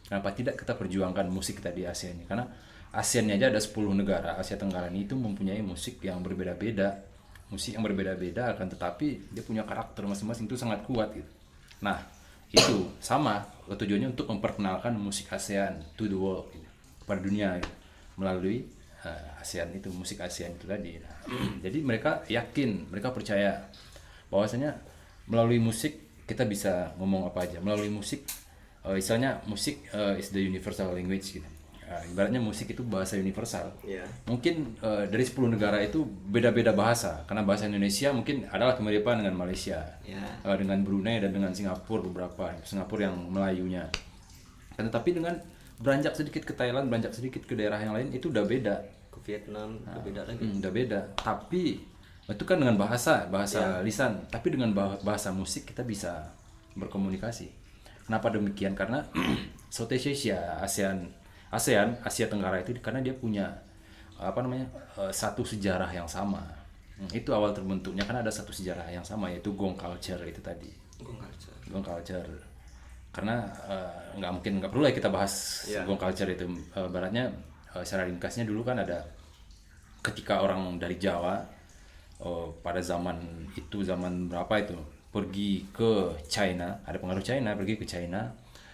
S3: Kenapa tidak kita perjuangkan musik kita di ASEAN ini? Karena ASEAN aja ada 10 negara, Asia Tenggara ini itu mempunyai musik yang berbeda-beda. Musik yang berbeda-beda akan tetapi dia punya karakter masing-masing itu sangat kuat gitu. Nah, itu sama tujuannya untuk memperkenalkan musik ASEAN to the world gitu, kepada dunia gitu, melalui ASEAN itu, musik ASEAN itu tadi. Nah, jadi mereka percaya bahwasanya melalui musik kita bisa ngomong apa aja. Melalui musik, istilahnya musik is the universal language gitu. Ibaratnya musik itu bahasa universal.
S1: Iya.
S3: Mungkin dari 10 negara itu beda-beda bahasa, karena bahasa Indonesia mungkin adalah kemiripan dengan Malaysia, dengan Brunei dan dengan Singapura, Singapura yang Melayunya. Dan tetapi dengan beranjak sedikit ke Thailand, beranjak sedikit ke daerah yang lain itu udah beda.
S1: Ke Vietnam udah beda lagi.
S3: Udah beda. Tapi itu kan dengan bahasa lisan, tapi dengan bahasa musik kita bisa berkomunikasi. Kenapa demikian? Karena Southeast Asia, ASEAN, Asia Tenggara itu karena dia punya satu sejarah yang sama. Itu awal terbentuknya karena ada satu sejarah yang sama, yaitu Gong Culture itu tadi. Gong Culture. Karena nggak perlu lah kita bahas Gong Culture itu. Baratnya secara ringkasnya dulu kan ada ketika orang dari Jawa pada zaman berapa itu pergi ke China, ada pengaruh China, pergi ke China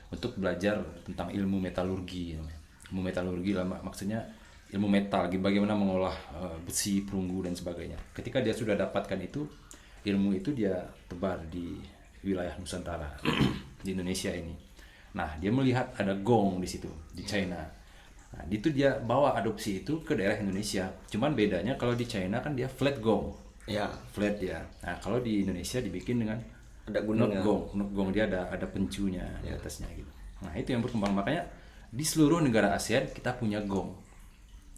S3: untuk belajar tentang ilmu metalurgi. Ilmu metalurgi lah, maksudnya ilmu metal, bagaimana mengolah besi, perunggu dan sebagainya. Ketika dia sudah dapatkan itu, ilmu itu dia tebar di wilayah Nusantara di Indonesia ini. Nah, dia melihat ada gong di situ di China. Nah, itu dia bawa adopsi itu ke daerah Indonesia. Cuman bedanya kalau di China kan dia flat gong.
S1: Ya.
S3: Flat ya. Nah, kalau di Indonesia dibikin dengan
S1: Ada gunung ya.
S3: Not gong dia ada pencunya di atasnya gitu. Nah, itu yang berkembang, makanya di seluruh negara ASEAN kita punya gong.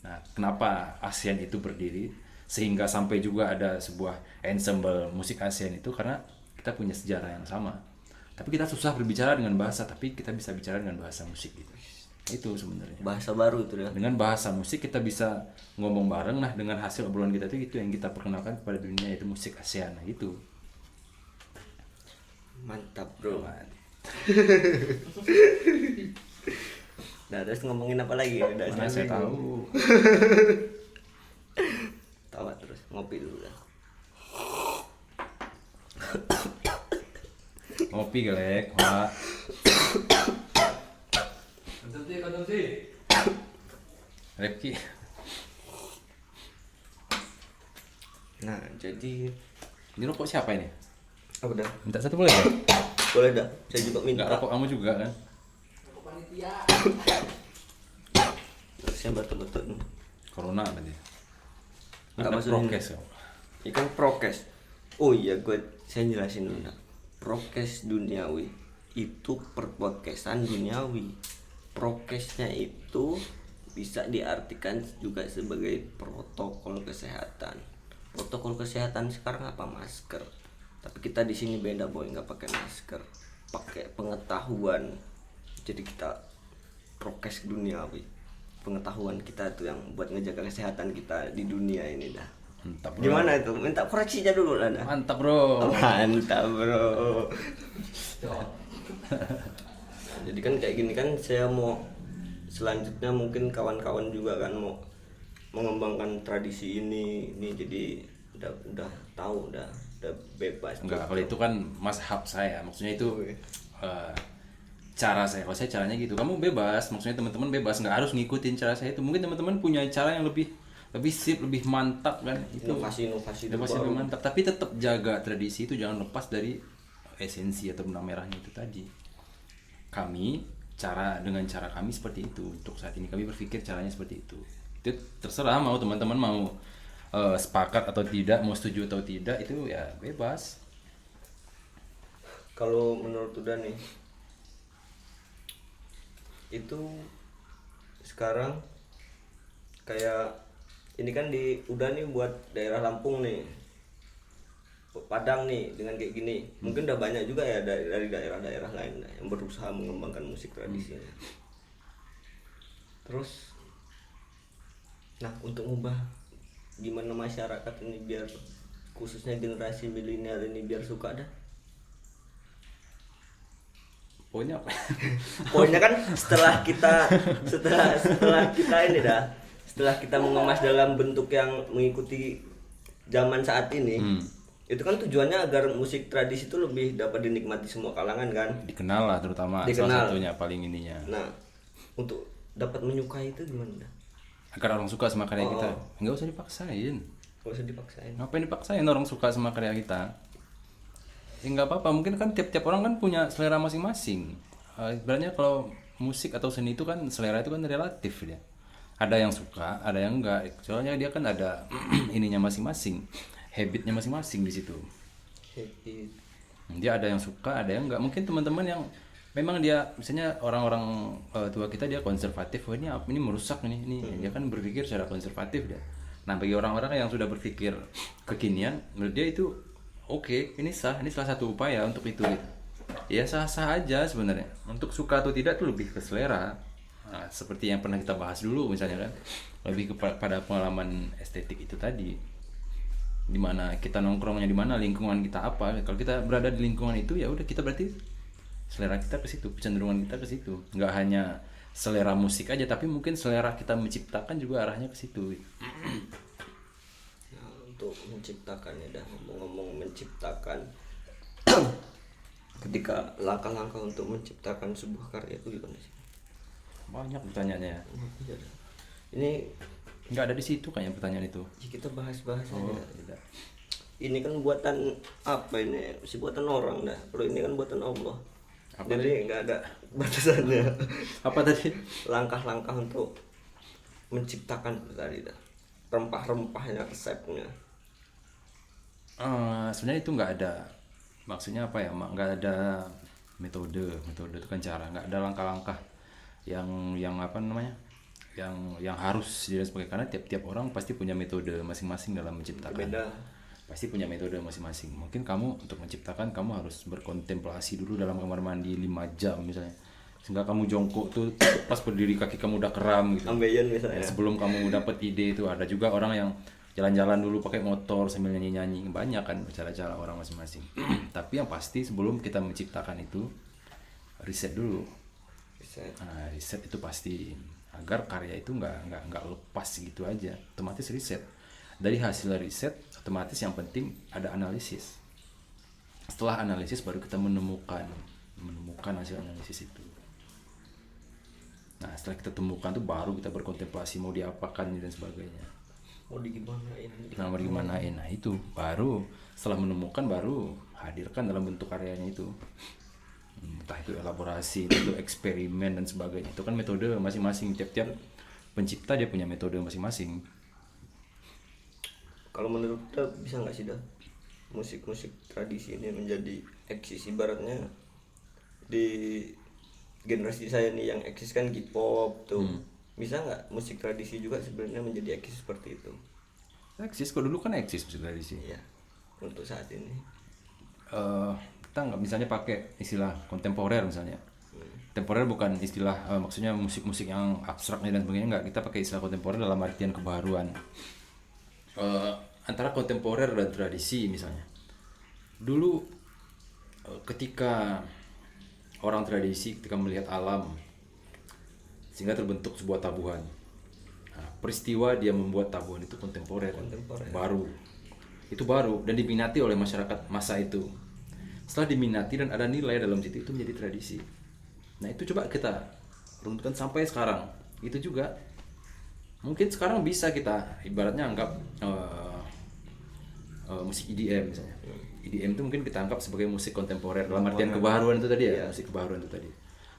S3: Nah, kenapa ASEAN itu berdiri sehingga sampai juga ada sebuah ensemble musik ASEAN itu karena kita punya sejarah yang sama. Tapi kita susah berbicara dengan bahasa, tapi kita bisa bicara dengan bahasa musik gitu. Itu sebenarnya.
S1: Bahasa baru itu ya.
S3: Dengan bahasa musik kita bisa ngomong bareng. Nah, dengan hasil obrolan kita itu yang kita perkenalkan kepada dunia, yaitu musik ASEAN. Nah, gitu.
S1: Mantap, bro. Nah, terus ngomongin apa lagi? Udah
S3: Mana saya tahu.
S1: Tawa terus, ngopi dulu lah.
S3: Ngopi gelek, Pak.
S2: Konsumsi.
S3: Repki.
S1: Nah, jadi
S3: Ini rokok siapa ini?
S1: apa dah?
S3: Minta satu boleh ya?
S1: Boleh dah. Saya juga minta.
S3: Enggak, rokok kamu juga kan?
S1: Saya betul-betul.
S3: Corona berarti.
S1: Nggak
S3: Ada
S1: maksudnya.
S3: prokes ya.
S1: Ya kan prokes. Oh iya, saya jelasin dulu. Nah. Prokes duniawi itu perpodcastan duniawi. Prokesnya itu bisa diartikan juga sebagai protokol kesehatan. Protokol kesehatan sekarang apa? Masker. Tapi kita di sini beda, boy, nggak pakai masker, pakai pengetahuan. Jadi kita prokes duniawi, pengetahuan kita tuh yang buat ngejaga kesehatan kita di dunia ini dah.
S3: Mantap, bro.
S1: Gimana itu? Minta koreksinya dulu lah dah.
S3: Mantap, bro.
S1: Mantap, bro. Jadi kan kayak gini kan, saya mau selanjutnya mungkin kawan-kawan juga kan mau mengembangkan tradisi ini jadi udah tahu, udah bebas.
S3: Enggak, kalau itu kan mazhab saya. Maksudnya itu cara saya. Kalau saya caranya gitu. Kamu bebas, maksudnya teman-teman bebas, nggak harus ngikutin cara saya itu. Mungkin teman-teman punya cara yang lebih lebih sip, lebih mantap kan itu.
S1: Inovasi
S3: Lebih mantap, tapi tetap jaga tradisi itu, jangan lepas dari esensi atau benang merahnya itu tadi. Dengan cara kami seperti itu. Untuk saat ini kami berpikir caranya seperti itu. Itu terserah mau teman-teman mau sepakat atau tidak, mau setuju atau tidak, itu ya bebas.
S1: Kalau menurut Uda nih, itu sekarang kayak ini kan Uda nih buat daerah Lampung nih, Padang nih dengan kayak gini, mungkin udah banyak juga ya dari daerah-daerah lain yang berusaha mengembangkan musik tradisinya. Terus, nah untuk ngubah gimana masyarakat ini biar khususnya generasi milenial ini biar suka dah.
S3: Pokoknya apa?
S1: Pokoknya kan setelah kita ini dah, setelah kita mengemas dalam bentuk yang mengikuti zaman saat ini, itu kan tujuannya agar musik tradisi itu lebih dapat dinikmati semua kalangan kan.
S3: Dikenal lah terutama, salah satunya paling ininya.
S1: Nah, untuk dapat menyukai itu gimana dah?
S3: Agar orang suka sama karya kita, nggak usah dipaksain.
S1: Gak usah dipaksain.
S3: Ngapain dipaksain orang suka sama karya kita? Ya nggak apa-apa, mungkin kan tiap orang kan punya selera masing-masing. Sebenarnya kalau musik atau seni itu kan selera itu kan relatif ya. Ada yang suka, ada yang enggak. Soalnya dia kan ada ininya masing-masing, habitnya masing-masing di situ.
S1: Habit.
S3: Dia ada yang suka, ada yang enggak. Mungkin teman-teman yang memang dia misalnya orang-orang tua kita dia konservatif, wah ini merusak ini. Dia kan berpikir secara konservatif dia. Nah, bagi orang-orang yang sudah berpikir kekinian, menurut dia itu oke, ini salah satu upaya untuk itu. Ya sah-sah aja sebenarnya. Untuk suka atau tidak itu lebih ke selera. Nah, seperti yang pernah kita bahas dulu misalnya kan, lebih kepada pengalaman estetik itu tadi. Dimana kita nongkrongnya di mana, lingkungan kita apa. Kalau kita berada di lingkungan itu ya udah, kita berarti selera kita ke situ, kecenderungan kita ke situ. Nggak hanya selera musik aja, tapi mungkin selera kita menciptakan juga arahnya ke situ.
S1: Nah, untuk menciptakan ya dah, ngomong menciptakan. Ketika langkah-langkah untuk menciptakan sebuah karya itu gimana sih?
S3: Banyak pertanyaannya.
S1: Ini
S3: Nggak ada di situ kayaknya pertanyaan itu.
S1: ya kita bahas-bahas aja.
S3: Tidak.
S1: Ini kan buatan apa ini? Si buatan orang dah. Kalau ini kan buatan Allah.
S3: Apa
S1: Jadi nggak ada batasannya.
S3: Apa tadi?
S1: Langkah-langkah untuk menciptakan tadi dah. Rempah-rempahnya, resepnya.
S3: Sebenarnya itu nggak ada. Maksudnya apa ya? Nggak ada metode itu kan cara. Nggak ada langkah-langkah yang apa namanya? Yang harus dan sebagainya, karena tiap orang pasti punya metode masing-masing dalam menciptakan.
S1: Beda.
S3: Pasti punya metode masing-masing. Mungkin kamu untuk menciptakan kamu harus berkontemplasi dulu dalam kamar mandi 5 jam misalnya. Sehingga kamu jongkok tuh pas berdiri kaki kamu udah kram gitu.
S1: Ambeien misalnya.
S3: Sebelum kamu dapat ide itu, ada juga orang yang jalan-jalan dulu pakai motor sambil nyanyi-nyanyi. Banyak kan cara-cara orang masing-masing. Tapi yang pasti sebelum kita menciptakan itu, riset dulu. Nah, riset itu pasti, agar karya itu nggak lepas gitu aja. Otomatis riset. Dari hasil riset, otomatis yang penting ada analisis. Setelah analisis baru kita menemukan hasil analisis itu. Nah, setelah kita temukan tuh baru kita berkontemplasi mau diapakan dan sebagainya.
S1: Mau digimanain?
S3: Nah itu baru setelah menemukan baru hadirkan dalam bentuk karyanya itu. Entah itu elaborasi, itu eksperimen dan sebagainya. Itu kan metode masing-masing, tiap pencipta dia punya metode masing-masing.
S1: Kalau menurut kita bisa nggak sih dah musik-musik tradisi ini menjadi eksis, ibaratnya di generasi saya nih yang eksis kan K-pop tuh. Bisa nggak musik tradisi juga sebenarnya menjadi eksis seperti itu?
S3: Eksis, kok dulu kan eksis musik tradisi.
S1: Iya. Untuk saat ini.
S3: Kita nggak misalnya pakai istilah kontemporer misalnya. Kontemporer bukan istilah maksudnya musik-musik yang abstraknya dan sebagainya, nggak. Kita pakai istilah kontemporer dalam artian kebaruan. Antara kontemporer dan tradisi misalnya. Dulu ketika orang tradisi ketika melihat alam sehingga terbentuk sebuah tabuhan. Nah, peristiwa dia membuat tabuhan itu kontemporer. Baru. Itu baru dan diminati oleh masyarakat masa itu. Setelah diminati dan ada nilai dalam situ, itu menjadi tradisi. Nah, itu coba kita runutkan sampai sekarang. Itu juga Mungkin sekarang bisa kita ibaratnya anggap musik EDM misalnya. EDM itu mungkin kita anggap sebagai musik kontemporer dalam artian kebaharuan itu tadi ya, musik kebaharuan itu tadi.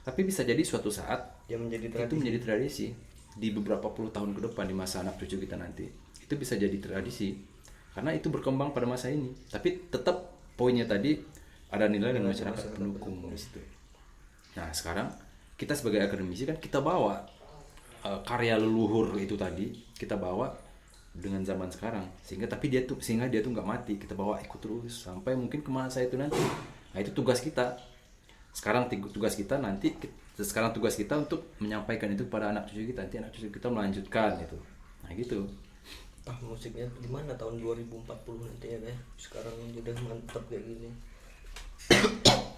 S3: Tapi bisa jadi suatu saat
S1: Yang menjadi
S3: itu menjadi tradisi di beberapa puluh tahun ke depan di masa anak cucu kita nanti. Itu bisa jadi tradisi karena itu berkembang pada masa ini. Tapi tetap poinnya tadi ada nilai dan masyarakat pendukung di situ. Nah, sekarang kita sebagai akademisi kan kita bawa karya leluhur itu tadi, kita bawa dengan zaman sekarang sehingga dia tuh nggak mati, kita bawa ikut terus sampai mungkin ke masa itu nanti. Nah, itu tugas kita sekarang, tugas kita nanti sekarang tugas kita untuk menyampaikan itu kepada anak cucu kita, nanti anak cucu kita melanjutkan itu. Nah gitu.
S1: Musiknya gimana tahun 2040 nanti ya guys, sekarang udah mantap kayak gini.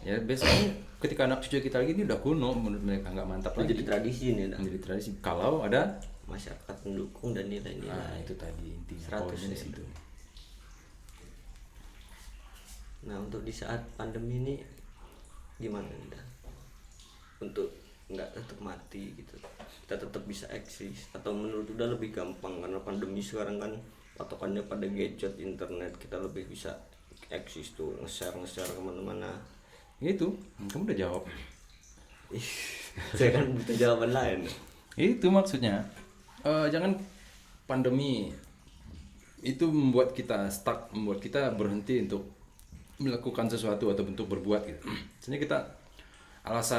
S3: Ya besoknya ketika anak cucu kita lagi ini udah kuno, menurut mereka nggak mantap lagi.
S1: Jadi tradisi nih dah.
S3: Menjadi tradisi kalau ada
S1: Masyarakat pendukung dan nilai-nilai.
S3: nah itu tadi intinya
S1: 100
S3: poinnya di
S1: ya.
S3: situ.
S1: Nah, untuk di saat pandemi ini gimana nih dah? Untuk nggak tetap mati gitu, kita tetap bisa eksis, atau menurut udah lebih gampang karena pandemi sekarang kan patokannya pada gadget, internet, kita lebih bisa eksis tuh, nge-share kemana-mana.
S3: Itu kamu udah jawab.
S1: Saya kan butuh jawaban lain.
S3: Itu maksudnya jangan pandemi itu membuat kita stuck, membuat kita berhenti untuk melakukan sesuatu atau untuk berbuat gitu. Sebenarnya kita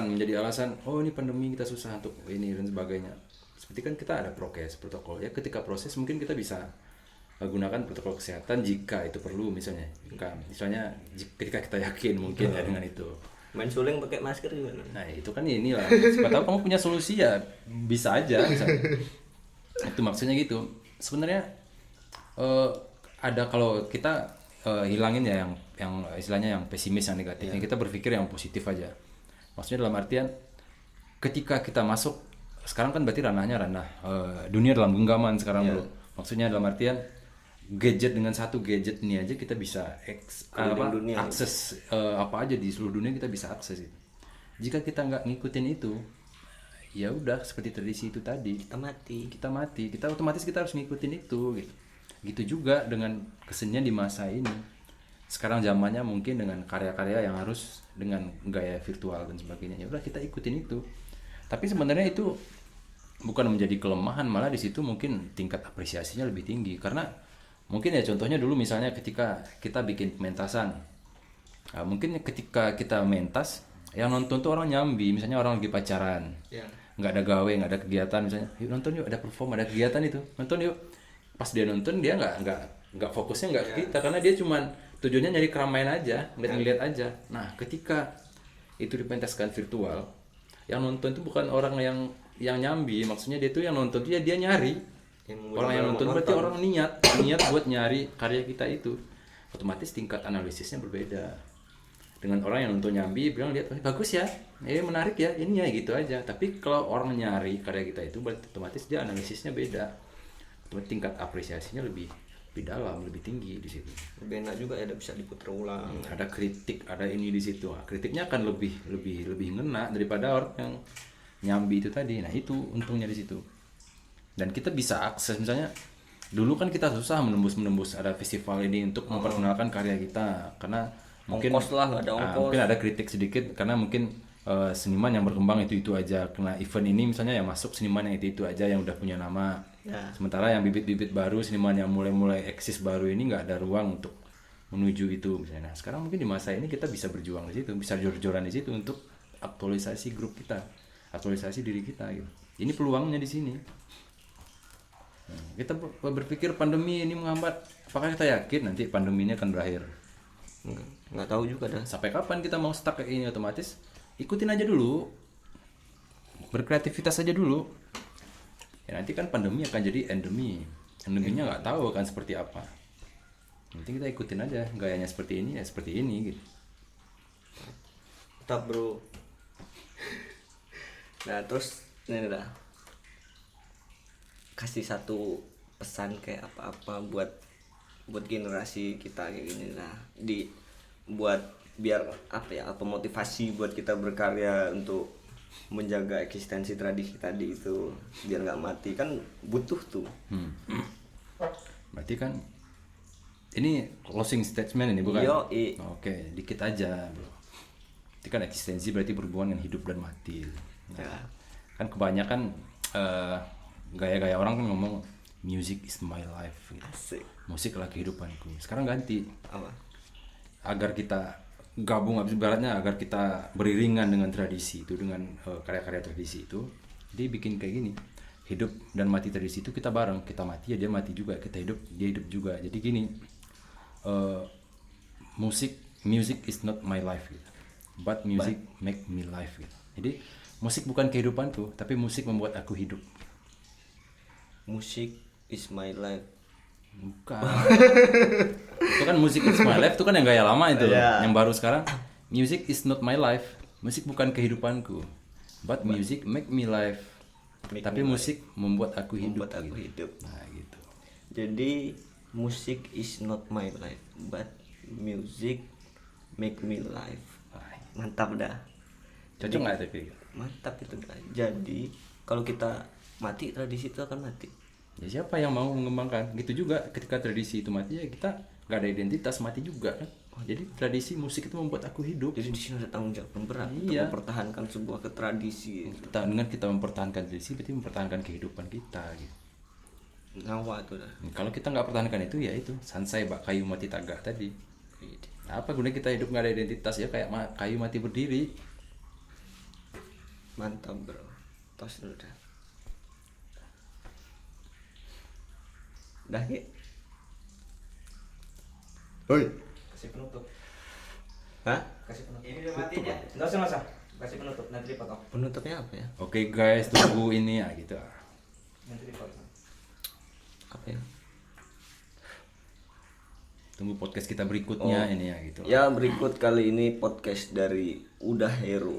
S3: menjadi alasan, oh ini pandemi kita susah untuk ini dan sebagainya. Seperti kan kita ada protokol ya, ketika proses mungkin kita bisa gunakan protokol kesehatan jika itu perlu misalnya ketika kita yakin mungkin ya dengan itu.
S1: Main suling pakai masker gimana?
S3: Nah itu kan inilah, siapa tahu kamu punya solusi ya bisa aja misalnya. Itu maksudnya gitu. Sebenarnya ada kalau kita hilangin ya yang istilahnya yang pesimis, yang negatifnya, kita berpikir yang positif aja. Maksudnya dalam artian ketika kita masuk sekarang kan berarti ranah dunia dalam genggaman sekarang bro. Maksudnya dalam artian dengan satu gadget ini aja kita bisa akses apa aja di seluruh dunia, kita bisa akses itu. Jika kita nggak ngikutin itu, ya udah seperti tradisi itu tadi, kita mati, kita otomatis kita harus ngikutin itu gitu. Gitu juga dengan kesenian di masa ini. Sekarang zamannya mungkin dengan karya-karya yang harus dengan gaya virtual dan sebagainya. Ya udah kita ikutin itu. Tapi sebenarnya itu bukan menjadi kelemahan, malah di situ mungkin tingkat apresiasinya lebih tinggi. Karena mungkin ya contohnya dulu misalnya ketika kita bikin pementasan. Mungkin ketika kita mentas, yang nonton tuh orang nyambi, misalnya orang lagi pacaran. Nggak ada gawe, nggak ada kegiatan misalnya. Yuk nonton yuk, ada perform, ada kegiatan itu. Nonton yuk. Pas dia nonton dia nggak fokusnya nggak ke kita, karena dia cuman tujuannya nyari keramaian aja, ngeliat aja. Nah, ketika itu dipentaskan virtual, yang nonton itu bukan orang yang nyambi, maksudnya dia tuh yang nonton dia nyari. Orang yang nonton berarti orang niat buat nyari karya kita itu. Otomatis tingkat analisisnya berbeda. Dengan orang yang nonton nyambi bilang lihat bagus ya, menarik ya, ini ya gitu aja. Tapi kalau orang nyari karya kita itu berarti otomatis dia analisisnya beda. Otomatis tingkat apresiasinya lebih dalam, lebih tinggi di situ.
S1: Lebih enak juga ya, bisa diputar ulang.
S3: Ada kritik, ada ini di situ. Nah, kritiknya akan lebih ngena daripada orang yang nyambi itu tadi. Nah, itu untungnya di situ. Dan kita bisa akses, misalnya dulu kan kita susah menembus ada festival ini untuk memperkenalkan karya kita karena mungkin mungkin ada kritik sedikit karena mungkin seniman yang berkembang itu aja. Karena event ini misalnya yang masuk seniman yang itu aja yang udah punya nama. Sementara yang bibit-bibit baru, seniman yang mulai eksis baru ini nggak ada ruang untuk menuju itu misalnya. Nah, sekarang mungkin di masa ini kita bisa berjuang di situ, bisa jor-joran di situ untuk aktualisasi grup kita, aktualisasi diri kita gitu. Ini peluangnya di sini. Kita berpikir pandemi ini menghambat, apakah kita yakin nanti pandemi ini akan berakhir?
S1: Nggak tahu juga dah.
S3: Sampai kapan kita mau stuck kayak ini? Otomatis ikutin aja dulu, berkreativitas aja dulu. Ya nanti kan pandemi akan jadi endeminya nggak tahu akan seperti apa. Nanti kita ikutin aja gayanya seperti ini ya seperti ini gitu.
S1: Tetap bro. Nah terus ini dah, kasih satu pesan kayak apa buat generasi kita kayak gini lah, buat biar apa motivasi buat kita berkarya untuk menjaga eksistensi tradisi tadi itu biar nggak mati kan butuh tuh.
S3: Berarti kan ini closing statement ini bukan?
S1: Yoi.
S3: Oke, dikit aja bro. Itu kan eksistensi berarti berhubungan dengan hidup dan mati.
S1: Ya.
S3: Kan kebanyakan gaya-gaya orang kan ngomong music is my life gitu.
S1: Asik.
S3: Musik adalah kehidupanku. Sekarang ganti,
S1: Apa?
S3: agar kita gabung ibaratnya, agar kita beriringan dengan tradisi itu, dengan karya-karya tradisi itu, dia bikin kayak gini, hidup dan mati tradisi itu kita bareng, kita mati ya dia mati juga, kita hidup dia hidup juga. Jadi gini, music is not my life gitu, but music make me life gitu. Jadi musik bukan kehidupanku, tapi musik membuat aku hidup.
S1: Musik is my life.
S3: Bukan. Itu kan musik is my life, itu kan yang gaya lama itu.
S1: Yeah.
S3: Yang baru sekarang, music is not my life. Musik bukan kehidupanku, but music make me life. Tapi musik membuat aku hidup.
S1: Membuat aku hidup.
S3: Nah gitu.
S1: Jadi musik is not my life, but music make me life. Mantap dah.
S3: Cocok nggak tapi?
S1: Mantap itu dah. Jadi kalau kita mati, tradisi itu akan mati.
S3: Ya siapa yang mau mengembangkan? Gitu juga ketika tradisi itu mati ya kita nggak ada identitas, mati juga kan. Jadi tradisi musik itu membuat aku hidup.
S1: Jadi di sini ada tanggung jawab yang berat untuk
S3: Iya.
S1: mempertahankan sebuah tradisi.
S3: Dengan kita mempertahankan tradisi berarti mempertahankan kehidupan kita gitu.
S1: Nyawa tuh dah.
S3: Kalau kita nggak pertahankan itu ya itu sansai bak kayu mati tagak tadi. Apa gunanya kita hidup nggak ada identitas ya kayak kayu mati berdiri.
S1: Mantap bro. Tos dulu dah. Dah Ki. Hoi.
S4: Kasih penutup.
S1: Hah?
S4: Kasih penutup. Ini udah mati ya? Nggak usah. Kasih penutup, nanti dipotong.
S1: Penutupnya apa ya?
S3: Oke guys, tunggu ini ya gitu.
S4: Nanti dipotong.
S1: Apa ya?
S3: Tunggu podcast kita berikutnya ini ya gitu.
S1: Ya berikut kali ini podcast dari Udah Hero.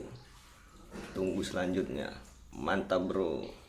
S1: Tunggu selanjutnya. Mantap bro.